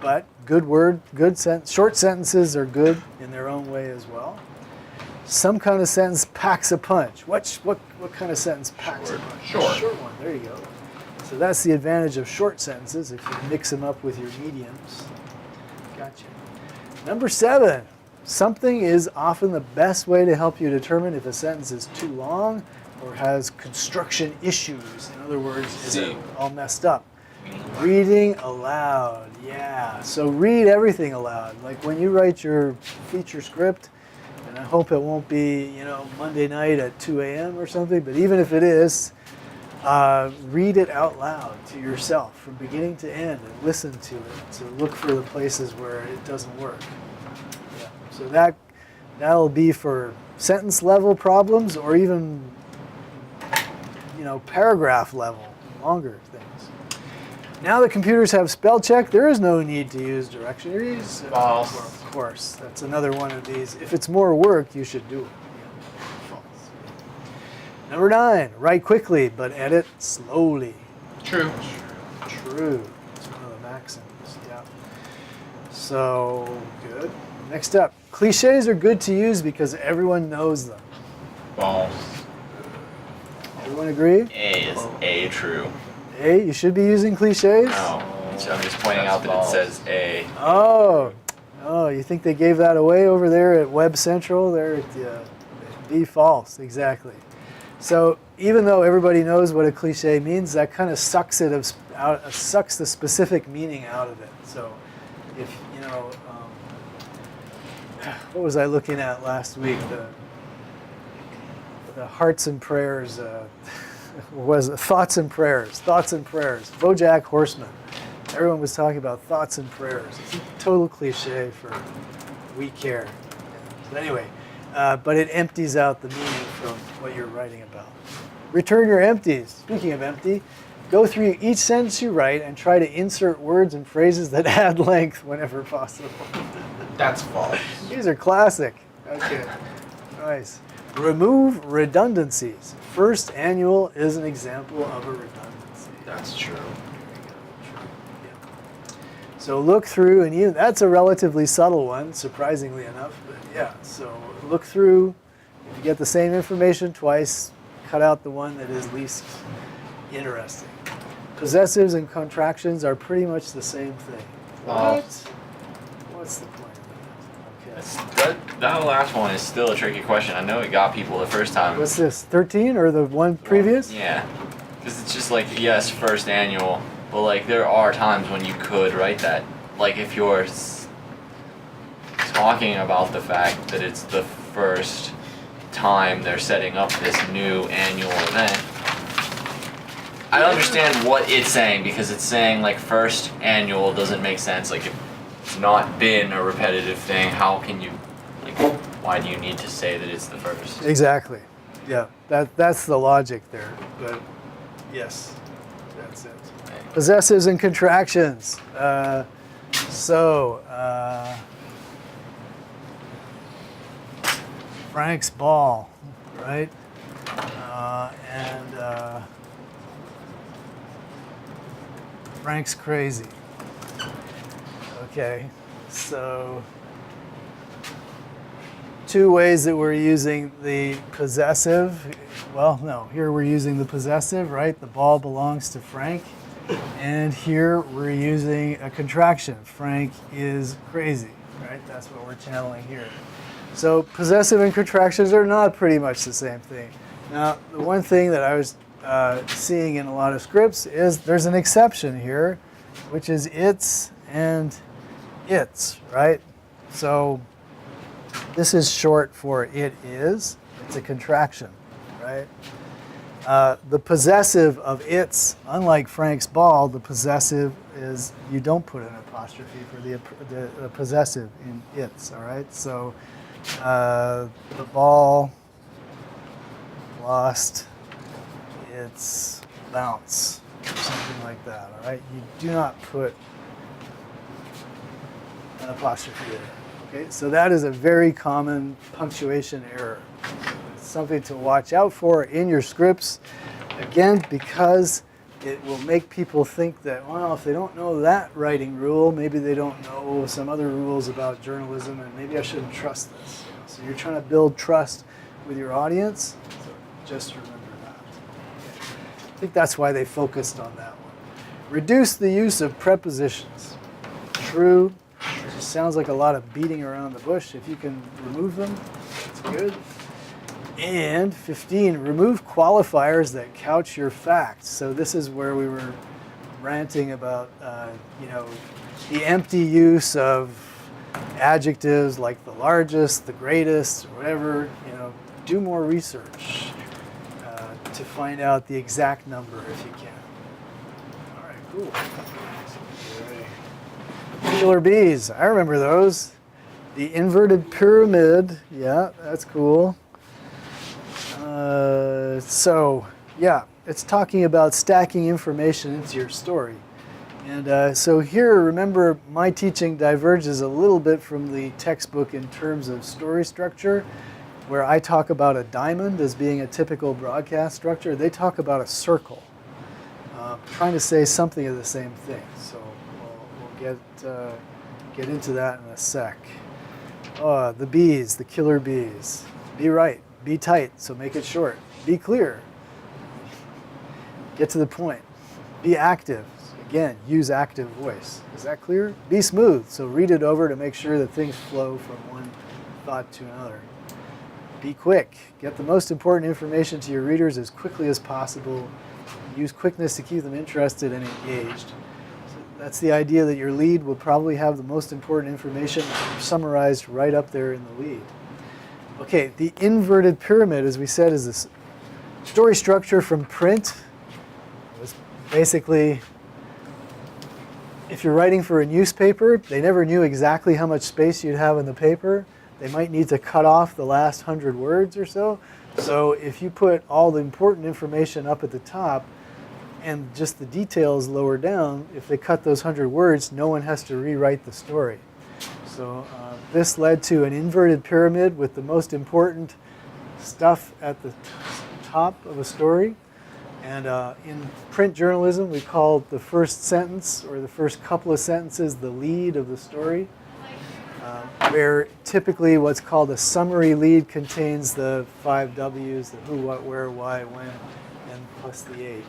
but good short sentences are good in their own way as well. Some kind of sentence packs a punch. What kind of sentence packs a punch? Short. Short one. There you go. So that's the advantage of short sentences if you mix them up with your mediums. Gotcha. Number 7. Something is often the best way to help you determine if a sentence is too long or has construction issues. In other words, is it all messed up? Reading aloud. Yeah. So read everything aloud. Like when you write your feature script, and I hope it won't be, Monday night at 2 a.m. or something, but even if it is, read it out loud to yourself from beginning to end and listen to it. So look for the places where it doesn't work. Yeah. So that'll be for sentence level problems or even, paragraph level, longer things. Now that computers have spell check, there is no need to use directories. False. Of course, that's another one of these. If it's more work, you should do it. False. Number 9, write quickly, but edit slowly. True. True. It's one of the maxims, yeah. So, good. Next up, cliches are good to use because everyone knows them. False. Everyone agree? A is true. A, you should be using cliches? No. So I'm just pointing out that That's it says A. Oh, you think they gave that away over there at Web Central? There at B, false, exactly. So even though everybody knows what a cliche means, that kind of sucks sucks the specific meaning out of it. So if, what was I looking at last week? The hearts and prayers, was it thoughts and prayers, BoJack Horseman. Everyone was talking about thoughts and prayers. It's a total cliche for we care. But anyway, but it empties out the meaning from what you're writing about. Return your empties. Speaking of empty, go through each sentence you write and try to insert words and phrases that add length whenever possible. That's false. These are classic. Okay, nice. Remove redundancies. First annual is an example of a redundancy. That's true. So look through, and even that's a relatively subtle one, surprisingly enough. But yeah, so look through. If you get the same information twice, cut out the one that is least interesting. Possessives and contractions are pretty much the same thing. What? What's the point of that? Okay. That last one is still a tricky question. I know it got people the first time. What's this? 13 or the one previous? Yeah. Because it's just like, yes, first annual. But like there are times when you could write that. Like if you're talking about the fact that it's the first time they're setting up this new annual event. I understand what it's saying because it's saying like first annual doesn't make sense. Like if it's not been a repetitive thing, how can you, like, why do you need to say that it's the first? Exactly. Yeah, that's the logic there. But yes, that's it. Possessives and contractions. Frank's ball, right? And Frank's crazy. Okay, so two ways that we're using the possessive. Well, no, here we're using the possessive, right? The ball belongs to Frank. And here we're using a contraction. Frank is crazy, right? That's what we're channeling here. So possessive and contractions are not pretty much the same thing. Now, the one thing that I was seeing in a lot of scripts is there's an exception here, which is it's and its, right? So this is short for it is. It's a contraction, right? The possessive of its, unlike Frank's ball, the possessive is, you don't put an apostrophe for the possessive in its, all right? So the ball lost its bounce, or something like that, all right? You do not put an apostrophe there, okay? So that is a very common punctuation error. It's something to watch out for in your scripts, again, because it will make people think that, well, if they don't know that writing rule, maybe they don't know some other rules about journalism, and maybe I shouldn't trust this. So you're trying to build trust with your audience. So just remember that. Okay. I think that's why they focused on that one. Reduce the use of prepositions. True. It just sounds like a lot of beating around the bush. If you can remove them, that's good. And 15, remove qualifiers that couch your facts. So this is where we were ranting about, the empty use of adjectives like the largest, the greatest, or whatever. Do more research to find out the exact number if you can. All right, cool. Killer bees, I remember those. The inverted pyramid, yeah, that's cool. It's talking about stacking information into your story. And so here, remember, my teaching diverges a little bit from the textbook in terms of story structure, where I talk about a diamond as being a typical broadcast structure. They talk about a circle, trying to say something of the same thing. So we'll get into that in a sec. The bees, the killer bees. Be right. Be tight, so make it short. Be clear. Get to the point. Be active. Again, use active voice. Is that clear? Be smooth, so read it over to make sure that things flow from one thought to another. Be quick. Get the most important information to your readers as quickly as possible. Use quickness to keep them interested and engaged. So that's the idea that your lead will probably have the most important information summarized right up there in the lead. Okay, the inverted pyramid, as we said, is this story structure from print. It was basically, if you're writing for a newspaper, they never knew exactly how much space you'd have in the paper. They might need to cut off the last 100 words or so. So if you put all the important information up at the top and just the details lower down, if they cut those 100 words, no one has to rewrite the story. So this led to an inverted pyramid with the most important stuff at the top of a story. And in print journalism, we call the first sentence or the first couple of sentences the lead of the story, where typically what's called a summary lead contains the 5 W's, the who, what, where, why, when, and plus the H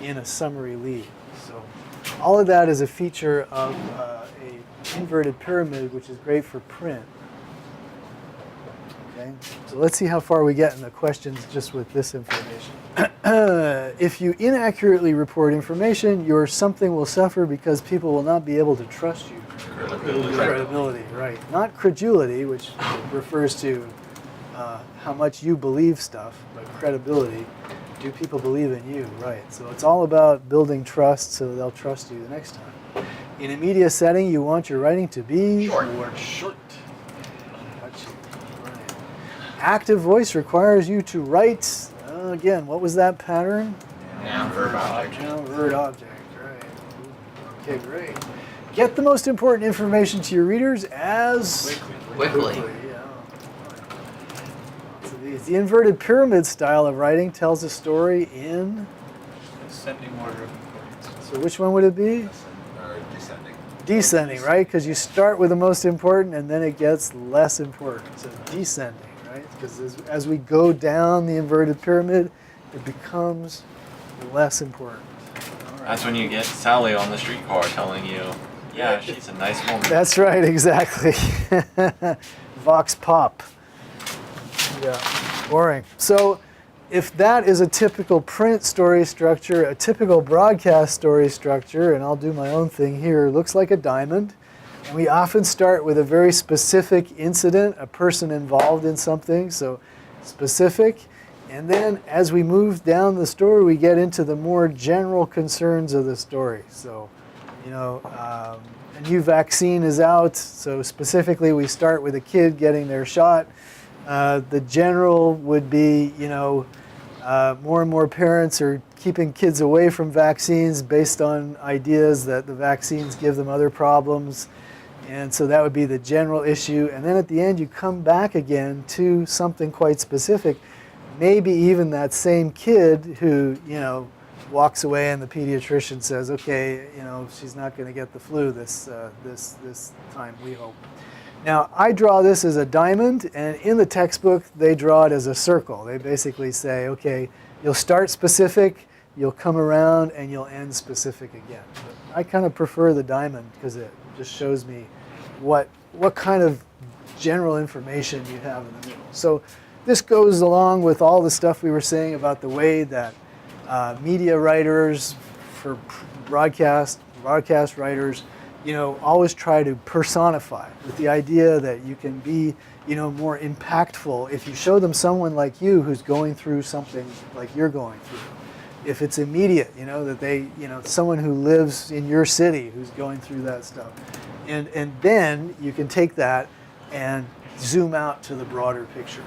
in a summary lead. So all of that is a feature of a inverted pyramid, which is great for print. Okay, so let's see how far we get in the questions just with this information. If you inaccurately report information, your something will suffer because people will not be able to trust you. Credibility, right. Not credulity, which refers to how much you believe stuff, but credibility. Do people believe in you? Right. So it's all about building trust so they'll trust you the next time. In a media setting, you want your writing to be short. Right. Active voice requires you to write, again, what was that pattern? Noun, verb, object. Noun, verb, object, right. Okay, great. Get the most important information to your readers as Quickly. Yeah. So the inverted pyramid style of writing tells a story in. Ascending order of importance. So which one would it be? Or descending. Descending, right? Because you start with the most important and then it gets less important. So descending, right? Because as we go down the inverted pyramid, it becomes less important. All right. That's when you get Sally on the streetcar telling you, yeah, she's a nice woman. That's right, exactly. Vox pop. Yeah, boring. So if that is a typical print story structure, a typical broadcast story structure, and I'll do my own thing here, looks like a diamond. And we often start with a very specific incident, a person involved in something, so specific. And then as we move down the story, we get into the more general concerns of the story. So, a new vaccine is out, so specifically we start with a kid getting their shot. The general would be, more and more parents are keeping kids away from vaccines based on ideas that the vaccines give them other problems. And so that would be the general issue. And then at the end, you come back again to something quite specific. Maybe even that same kid who, walks away and the pediatrician says, okay, she's not going to get the flu this time, we hope. Now, I draw this as a diamond, and in the textbook, they draw it as a circle. They basically say, okay, you'll start specific, you'll come around, and you'll end specific again. But I kind of prefer the diamond because it just shows me what kind of general information you have in the middle. So this goes along with all the stuff we were saying about the way that media writers for broadcast writers, always try to personify with the idea that you can be, more impactful if you show them someone like you who's going through something like you're going through. If it's immediate, that they, someone who lives in your city who's going through that stuff. And then you can take that and zoom out to the broader picture.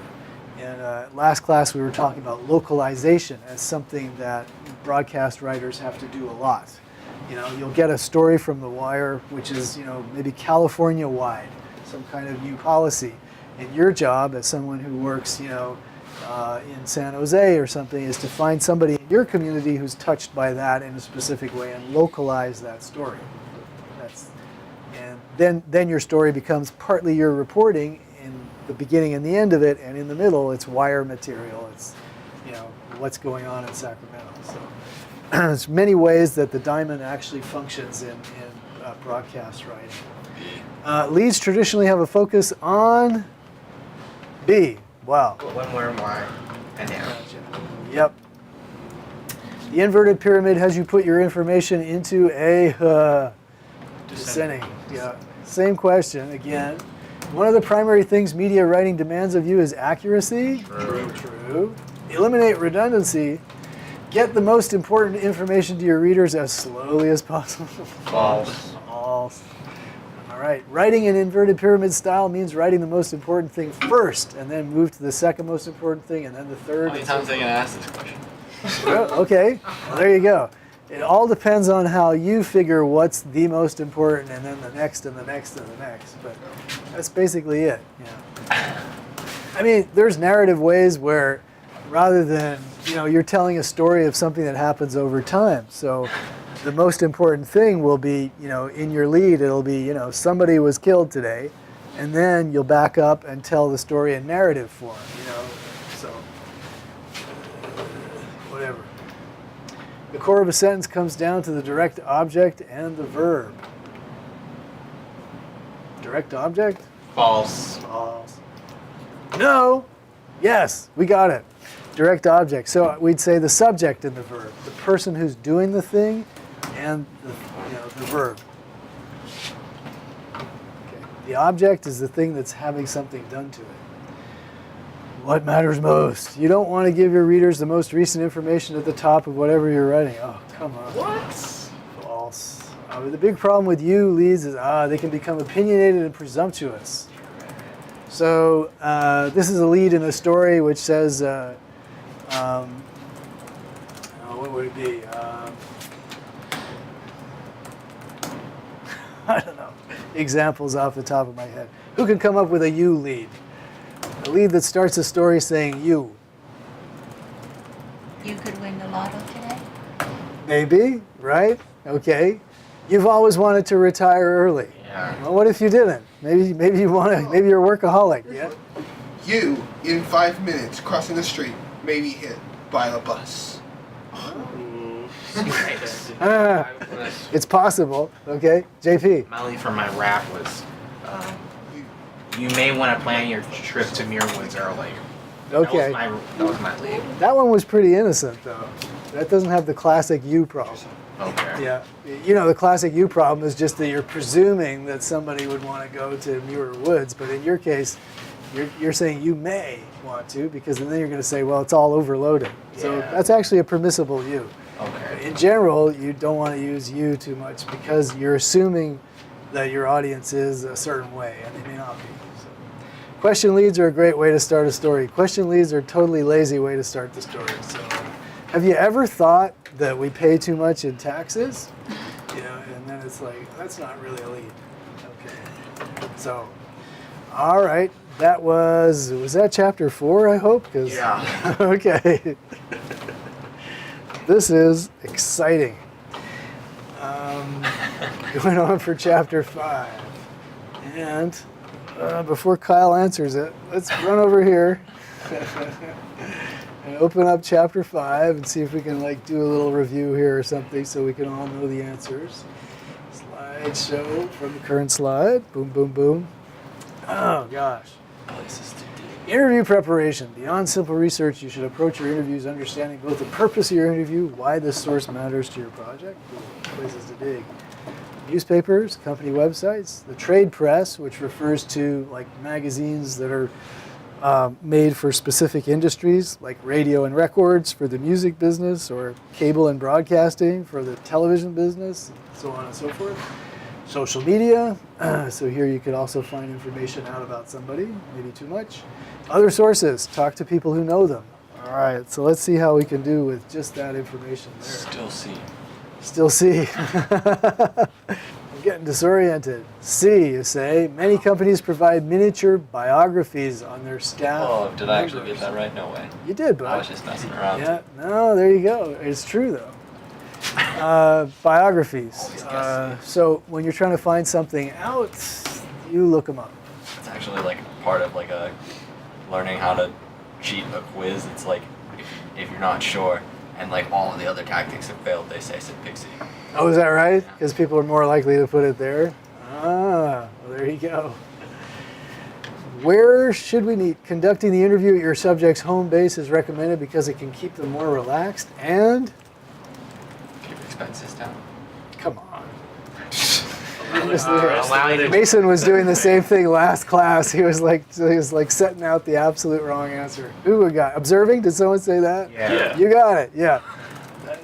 And last class we were talking about localization as something that broadcast writers have to do a lot. You'll get a story from The Wire, which is, maybe California-wide, some kind of new policy. And your job as someone who works, in San Jose or something is to find somebody in your community who's touched by that in a specific way and localize that story. And then your story becomes partly your reporting in the beginning and the end of it, and in the middle it's wire material. It's, what's going on in Sacramento. So there's many ways that the diamond actually functions in broadcast writing. Leads traditionally have a focus on B. Wow. One more Y and down. Yep. The inverted pyramid has you put your information into a descending. Yeah. Same question again. One of the primary things media writing demands of you is accuracy. True. Eliminate redundancy. Get the most important information to your readers as slowly as possible. False. False. All right. Writing in inverted pyramid style means writing the most important thing first, and then move to the second most important thing, and then the third. How many times are they going to ask this question? Well, okay. Well, there you go. It all depends on how you figure what's the most important, and then the next, and the next, and the next. But that's basically it. I mean, there's narrative ways where rather than, you're telling a story of something that happens over time. So the most important thing will be, in your lead, it'll be, somebody was killed today. And then you'll back up and tell the story in narrative form, so whatever. The core of a sentence comes down to the direct object and the verb. Direct object? False. False. No. Yes, we got it. Direct object. So we'd say the subject and the verb. The person who's doing the thing and the verb. Okay. The object is the thing that's having something done to it. What matters most? You don't want to give your readers the most recent information at the top of whatever you're writing. Oh, come on. What? False. The big problem with you leads is they can become opinionated and presumptuous. So this is a lead in a story which says, what would it be? I don't know. Examples off the top of my head. Who can come up with a you lead? A lead that starts a story saying you. You could win the lotto today? Maybe, right? Okay. You've always wanted to retire early. Yeah. Well, what if you didn't? Maybe you want to. Maybe you're a workaholic. Yeah. You, in 5 minutes, crossing the street, may be hit by a bus. It's possible. Okay, JP. My lead for my rap was, you may want to plan your trip to Muir Woods early. Okay. That was my lead. That one was pretty innocent, though. That doesn't have the classic you problem. Okay. Yeah. The classic you problem is just that you're presuming that somebody would want to go to Muir Woods, but in your case, you're saying you may want to, because then you're going to say, well, it's all overloaded. So Yeah. that's actually a permissible you. Okay. In general, you don't want to use you too much because you're assuming that your audience is a certain way, and they may not be. So. Question leads are a great way to start a story. Question leads are a totally lazy way to start the story. So, have you ever thought that we pay too much in taxes? And then it's like, that's not really a lead. Okay. So, all right. Was that chapter 4, I hope? Yeah. Okay. This is exciting. Going on for chapter 5. And Before Kyle answers it, let's run over here and open up chapter 5 and see if we can like do a little review here or something so we can all know the answers. Slideshow from the current slide. Boom, boom, boom. Oh gosh. Places to dig. Interview preparation. Beyond simple research, you should approach your interviews understanding both the purpose of your interview, why this source matters to your project, places to dig. Newspapers, company websites, the trade press, which refers to like magazines that are made for specific industries, like radio and records for the music business, or cable and broadcasting for the television business, so on and so forth. Social media, so here you could also find information out about somebody, maybe too much. Other sources, talk to people who know them. All right, so let's see how we can do with just that information there. Still see. I'm getting disoriented. C, you say, many companies provide miniature biographies on their staff. Oh, did I actually members. get that right? No way. You did, but I was just messing around. yeah, no, there you go. It's true though. Biographies. Always guessing. So when you're trying to find something out, you look them up. It's actually like part of like a learning how to cheat a quiz. It's like if you're not sure and like all of the other tactics have failed, they say pick C. Oh, is that right? Because people are more likely to put it there. Ah, well, there you go. Where should we meet? Conducting the interview at your subject's home base is recommended because it can keep them more relaxed and Keep expenses down. come on. Allowing Mason was doing the same thing last class. He was like setting out the absolute wrong answer. Who we got? Observing? Did someone say that? Yeah. You got it. Yeah.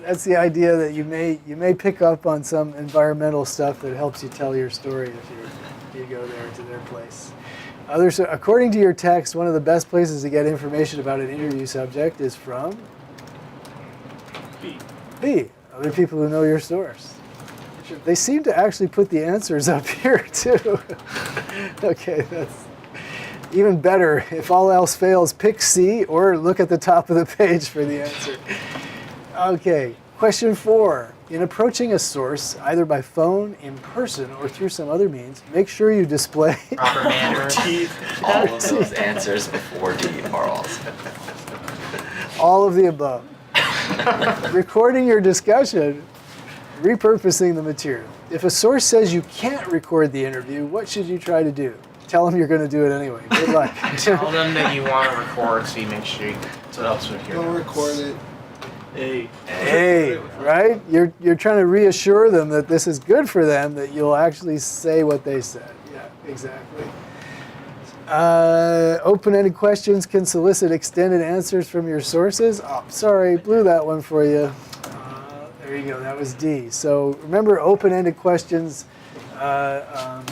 That's the idea that you may pick up on some environmental stuff that helps you tell your story if you go there to their place. According to your text, one of the best places to get information about an interview subject is from B. Other people who know your source. They seem to actually put the answers up here too. Okay, that's even better. If all else fails, pick C or look at the top of the page for the answer. Okay, question 4. In approaching a source, either by phone, in person, or through some other means, make sure you display proper manner. All of those answers before D are also. all of the above. Recording your discussion, repurposing the material. If a source says you can't record the interview, what should you try to do? Tell them you're going to do it anyway. Good luck. Tell them that you want to record so you make sure so it helps with your Don't notes. record it. Hey, right? You're trying to reassure them that this is good for them, that you'll actually say what they said. Yeah, exactly. Open-ended questions can solicit extended answers from your sources. Oh, sorry, blew that one for you. There you go, that was D. So remember, open-ended questions,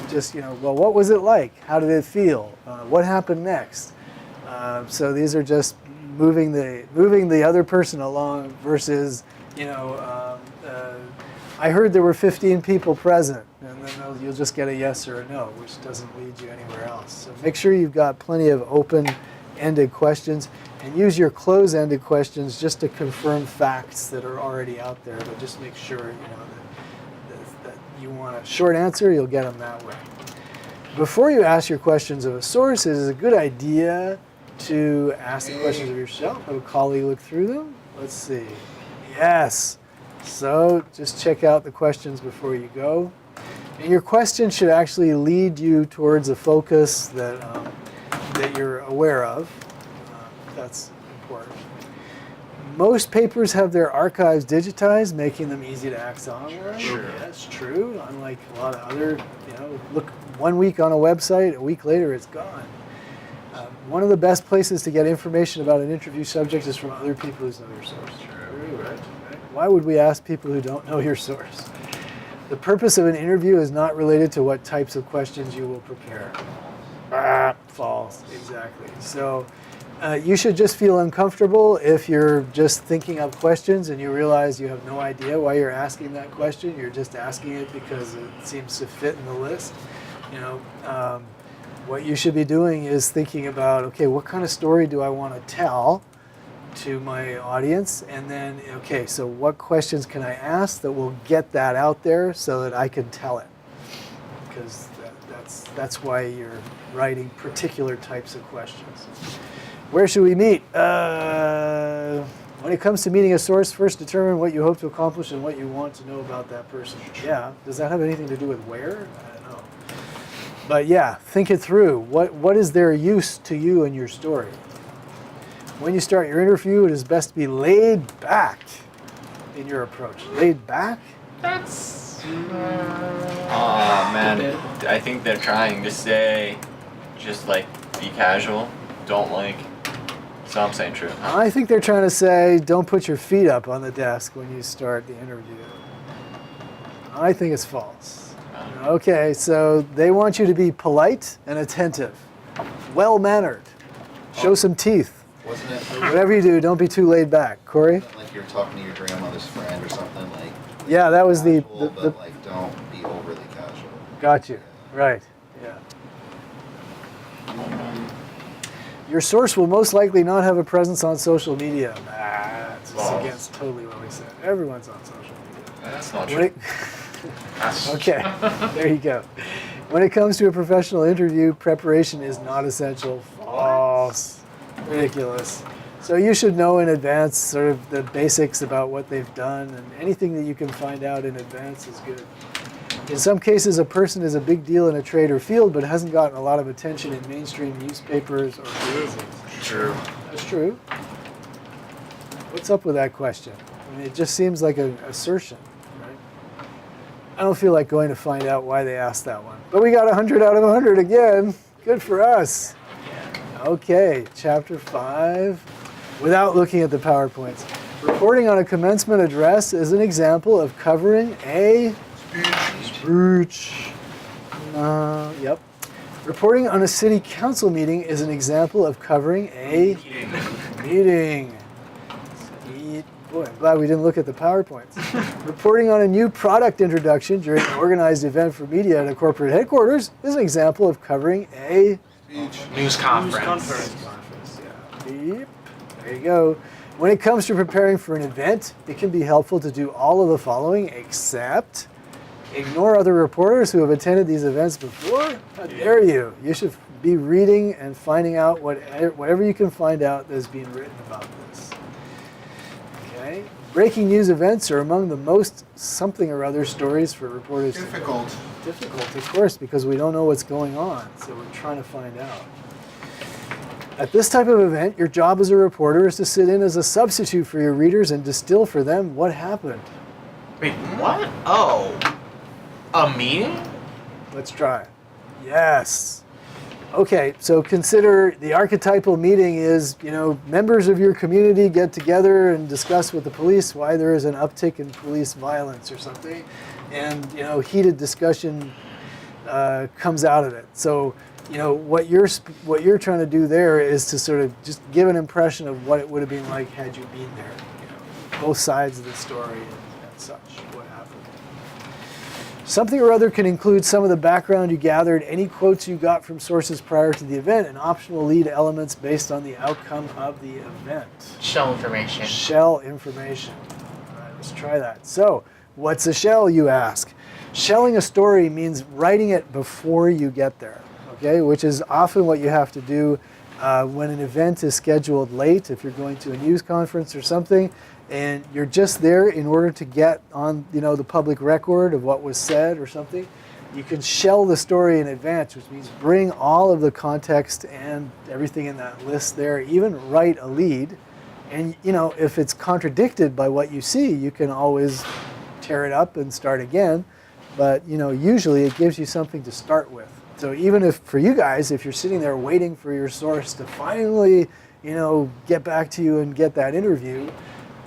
just, well, what was it like? How did it feel? What happened next? So these are just moving the other person along versus, I heard there were 15 people present, and then you'll just get a yes or a no, which doesn't lead you anywhere else. So make sure you've got plenty of open-ended questions, and use your close-ended questions just to confirm facts that are already out there, but just make sure that you want a short answer, you'll get them that way. Before you ask your questions of a source, it is a good idea to ask the questions of yourself. Have a colleague look through them. Let's see. Yes. So just check out the questions before you go. And your question should actually lead you towards a focus that you're aware of. That's important. Most papers have their archives digitized, making them easy to access online. Sure. Yeah, that's true. Unlike a lot of other, look 1 week on a website, a week later it's gone. One of the best places to get information about an interview subject is from other people who know your source. True, right? Why would we ask people who don't know your source? The purpose of an interview is not related to what types of questions you will prepare. False, exactly. So you should just feel uncomfortable if you're just thinking up questions and you realize you have no idea why you're asking that question. You're just asking it because it seems to fit in the list. What you should be doing is thinking about, okay, what kind of story do I want to tell to my audience? And then, okay, so what questions can I ask that will get that out there so that I can tell it? Because That's why you're writing particular types of questions. Where should we meet? When it comes to meeting a source, first determine what you hope to accomplish and what you want to know about that person. Yeah, does that have anything to do with where? I don't know. But yeah, think it through. What is their use to you and your story? When you start your interview, it is best to be laid back in your approach. Laid back? That's. Oh man, I think they're trying to say, just like be casual. Don't like. So I'm saying true. I think they're trying to say, don't put your feet up on the desk when you start the interview. I think it's false. Okay, so they want you to be polite and attentive, well-mannered, show some teeth. Wasn't it Whatever you do, don't be too laid back. Corey? like you're talking to your grandmother's friend or something like? Yeah, that was the casual, but like don't be overly casual. got you. Right, yeah. Your source will most likely not have a presence on social media. That's just False. against totally what we said. Everyone's on social media. That's not When true. it- okay, there you go. When it comes to a professional interview, preparation is not essential. False. Ridiculous. So you should know in advance sort of the basics about what they've done, and anything that you can find out in advance is good. In some cases, a person is a big deal in a trade or field, but hasn't gotten a lot of attention in mainstream newspapers or magazines. True. That's true. What's up with that question? I mean, it just seems like an assertion, right? I don't feel like going to find out why they asked that one. But we got 100 out of 100 again. Good for us. Okay, chapter 5. Without looking at the PowerPoints. Reporting on a commencement address is an example of covering a speech. Yep. Reporting on a city council meeting is an example of covering a meeting. Boy, I'm glad we didn't look at the PowerPoints. Reporting on a new product introduction during an organized event for media at a corporate headquarters is an example of covering a News conference. conference. Yeah. Beep. There you go. When it comes to preparing for an event, it can be helpful to do all of the following, except ignore other reporters who have attended these events before. How dare you? You should be reading and finding out whatever you can find out that is being written about this. Okay. Breaking news events are among the most something or other stories for reporters. Difficult. Difficult, of course, because we don't know what's going on, so we're trying to find out. At this type of event, your job as a reporter is to sit in as a substitute for your readers and distill for them what happened. Wait, what? Oh. A meeting? Let's try. Yes. Okay, so consider the archetypal meeting is, members of your community get together and discuss with the police why there is an uptick in police violence or something. And, heated discussion comes out of it. So, what you're trying to do there is to sort of just give an impression of what it would have been like had you been there. Both sides of the story and such, what happened. Something or other can include some of the background you gathered, any quotes you got from sources prior to the event, and optional lead elements based on the outcome of the event. Shell information. Shell information. All right, let's try that. So, what's a shell, you ask? Shelling a story means writing it before you get there, okay? Which is often what you have to do when an event is scheduled late, if you're going to a news conference or something, and you're just there in order to get on, the public record of what was said or something. You can shell the story in advance, which means bring all of the context and everything in that list there, even write a lead. And, if it's contradicted by what you see, you can always tear it up and start again. But, usually it gives you something to start with. So even if, for you guys, if you're sitting there waiting for your source to finally, get back to you and get that interview,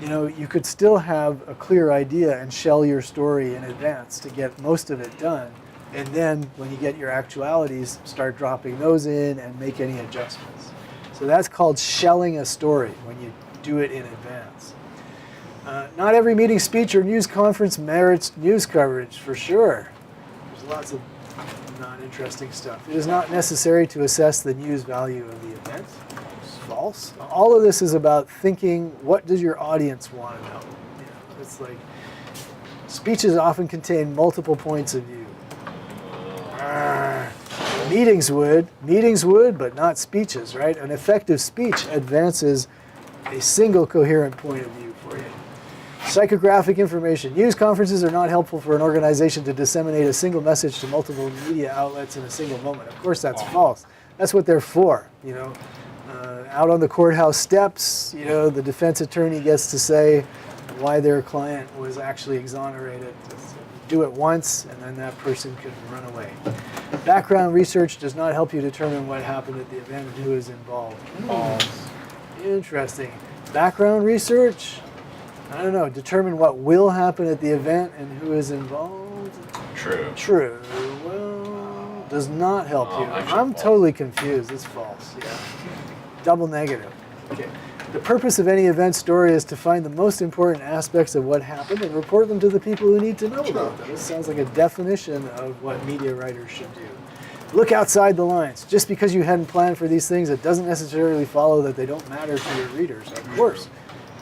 you could still have a clear idea and shell your story in advance to get most of it done. And then when you get your actualities, start dropping those in and make any adjustments. So that's called shelling a story when you do it in advance. Not every meeting, speech, or news conference merits news coverage, for sure. There's lots of non-interesting stuff. It is not necessary to assess the news value of the event. False. All of this is about thinking, what does your audience want to know? It's like, speeches often contain multiple points of view. Meetings would, but not speeches, right? An effective speech advances a single coherent point of view for you. Psychographic information. News conferences are not helpful for an organization to disseminate a single message to multiple media outlets in a single moment. Of course, that's false. That's what they're for, you know. Out on the courthouse steps, you know, the defense attorney gets to say why their client was actually exonerated. Do it once, and then that person can run away. Background research does not help you determine what happened at the event and who is involved. Interesting. Background research? I don't know. Determine what will happen at the event and who is involved? True. True. Well, does not help you. actually I'm false. totally confused. It's false. Yeah. Double negative. Okay. The purpose of any event story is to find the most important aspects of what happened and report them to the people who need to know about them. This sounds like a definition of what media writers should do. Look outside the lines. Just because you hadn't planned for these things, it doesn't necessarily follow that they don't matter to your readers. Of course,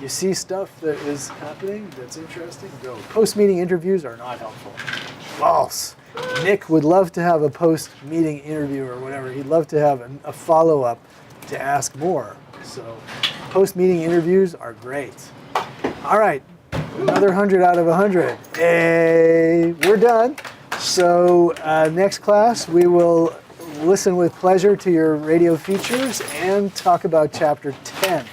you see stuff that is happening that's interesting, go. Post-meeting interviews are not helpful. False. Nick would love to have a post-meeting interview or whatever. He'd love to have a follow-up to ask more. So post-meeting interviews are great. All right, another 100 out of 100. Hey, we're done. So next class, we will listen with pleasure to your radio features and talk about chapter 10.